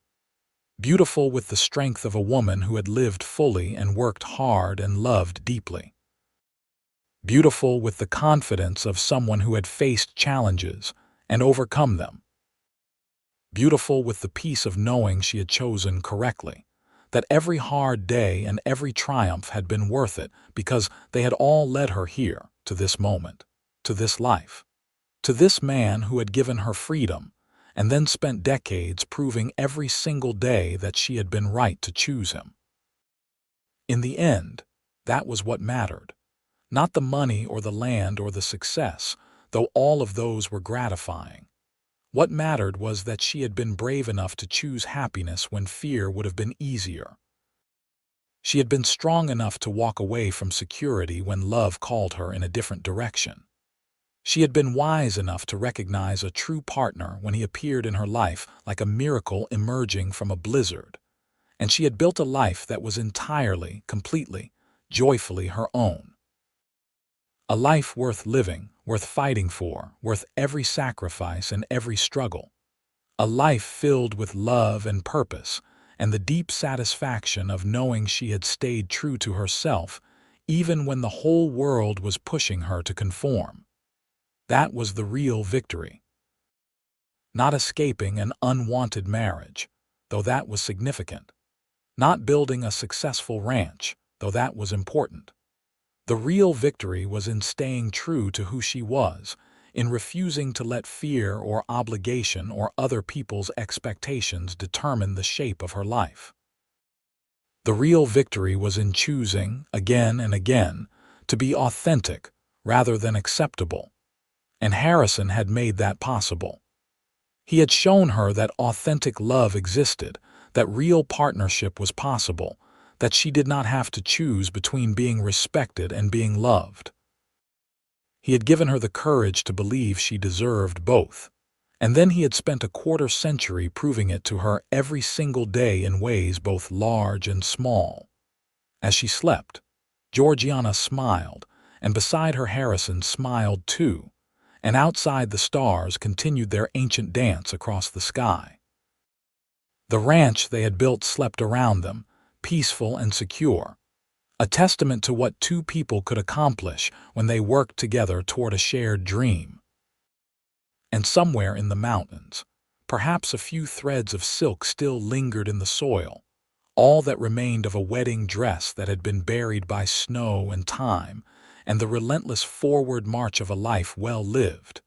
Beautiful with the strength of a woman who had lived fully and worked hard and loved deeply. Beautiful with the confidence of someone who had faced challenges and overcome them. Beautiful with the peace of knowing she had chosen correctly, that every hard day and every triumph had been worth it because they had all led her here, to this moment, to this life, to this man who had given her freedom and then spent decades proving every single day that she had been right to choose him. In the end, that was what mattered. Not the money or the land or the success, though all of those were gratifying. What mattered was that she had been brave enough to choose happiness when fear would have been easier. She had been strong enough to walk away from security when love called her in a different direction. She had been wise enough to recognize a true partner when he appeared in her life like a miracle emerging from a blizzard. And she had built a life that was entirely, completely, joyfully her own. A life worth living, worth fighting for, worth every sacrifice and every struggle. A life filled with love and purpose, and the deep satisfaction of knowing she had stayed true to herself, even when the whole world was pushing her to conform. That was the real victory. Not escaping an unwanted marriage, though that was significant. Not building a successful ranch, though that was important. The real victory was in staying true to who she was, in refusing to let fear or obligation or other people's expectations determine the shape of her life. The real victory was in choosing, again and again, to be authentic rather than acceptable. And Harrison had made that possible. He had shown her that authentic love existed, that real partnership was possible, that she did not have to choose between being respected and being loved. He had given her the courage to believe she deserved both, and then he had spent a quarter-century proving it to her every single day in ways both large and small. As she slept, Georgiana smiled, and beside her Harrison smiled too, and outside the stars continued their ancient dance across the sky. The ranch they had built slept around them, peaceful and secure, a testament to what two people could accomplish when they worked together toward a shared dream. And somewhere in the mountains, perhaps a few threads of silk still lingered in the soil, all that remained of a wedding dress that had been buried by snow and time, and the relentless forward march of a life well lived.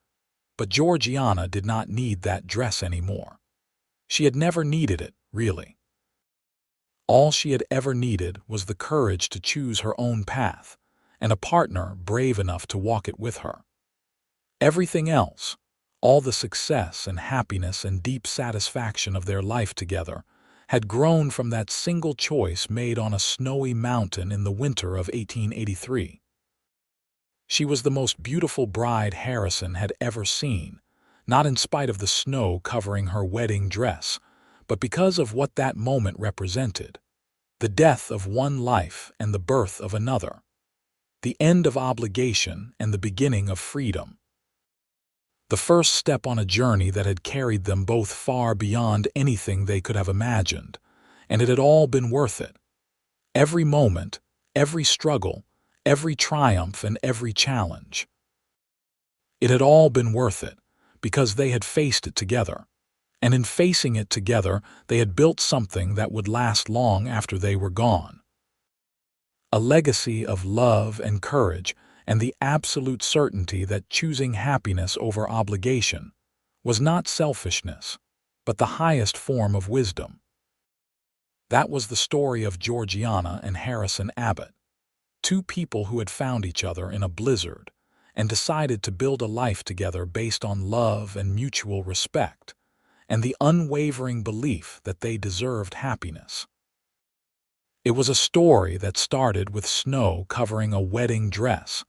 But Georgiana did not need that dress anymore. She had never needed it, really. All she had ever needed was the courage to choose her own path, and a partner brave enough to walk it with her. Everything else, all the success and happiness and deep satisfaction of their life together, had grown from that single choice made on a snowy mountain in the winter of 1883. She was the most beautiful bride Harrison had ever seen, not in spite of the snow covering her wedding dress, but because of what that moment represented: the death of one life and the birth of another, the end of obligation and the beginning of freedom. The first step on a journey that had carried them both far beyond anything they could have imagined, and it had all been worth it. Every moment, every struggle, every triumph and every challenge. It had all been worth it, because they had faced it together. And in facing it together, they had built something that would last long after they were gone. A legacy of love and courage, and the absolute certainty that choosing happiness over obligation was not selfishness, but the highest form of wisdom. That was the story of Georgiana and Harrison Abbott, two people who had found each other in a blizzard and decided to build a life together based on love and mutual respect, and the unwavering belief that they deserved happiness. It was a story that started with snow covering a wedding dress,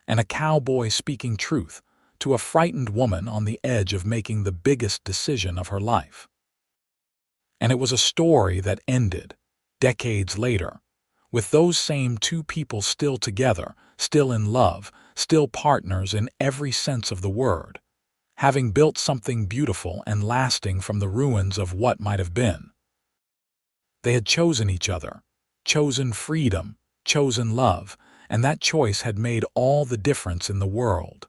and a cowboy speaking truth to a frightened woman on the edge of making the biggest decision of her life. And it was a story that ended, decades later, with those same two people still together, still in love, still partners in every sense of the word, having built something beautiful and lasting from the ruins of what might have been. They had chosen each other, chosen freedom, chosen love, and that choice had made all the difference in the world.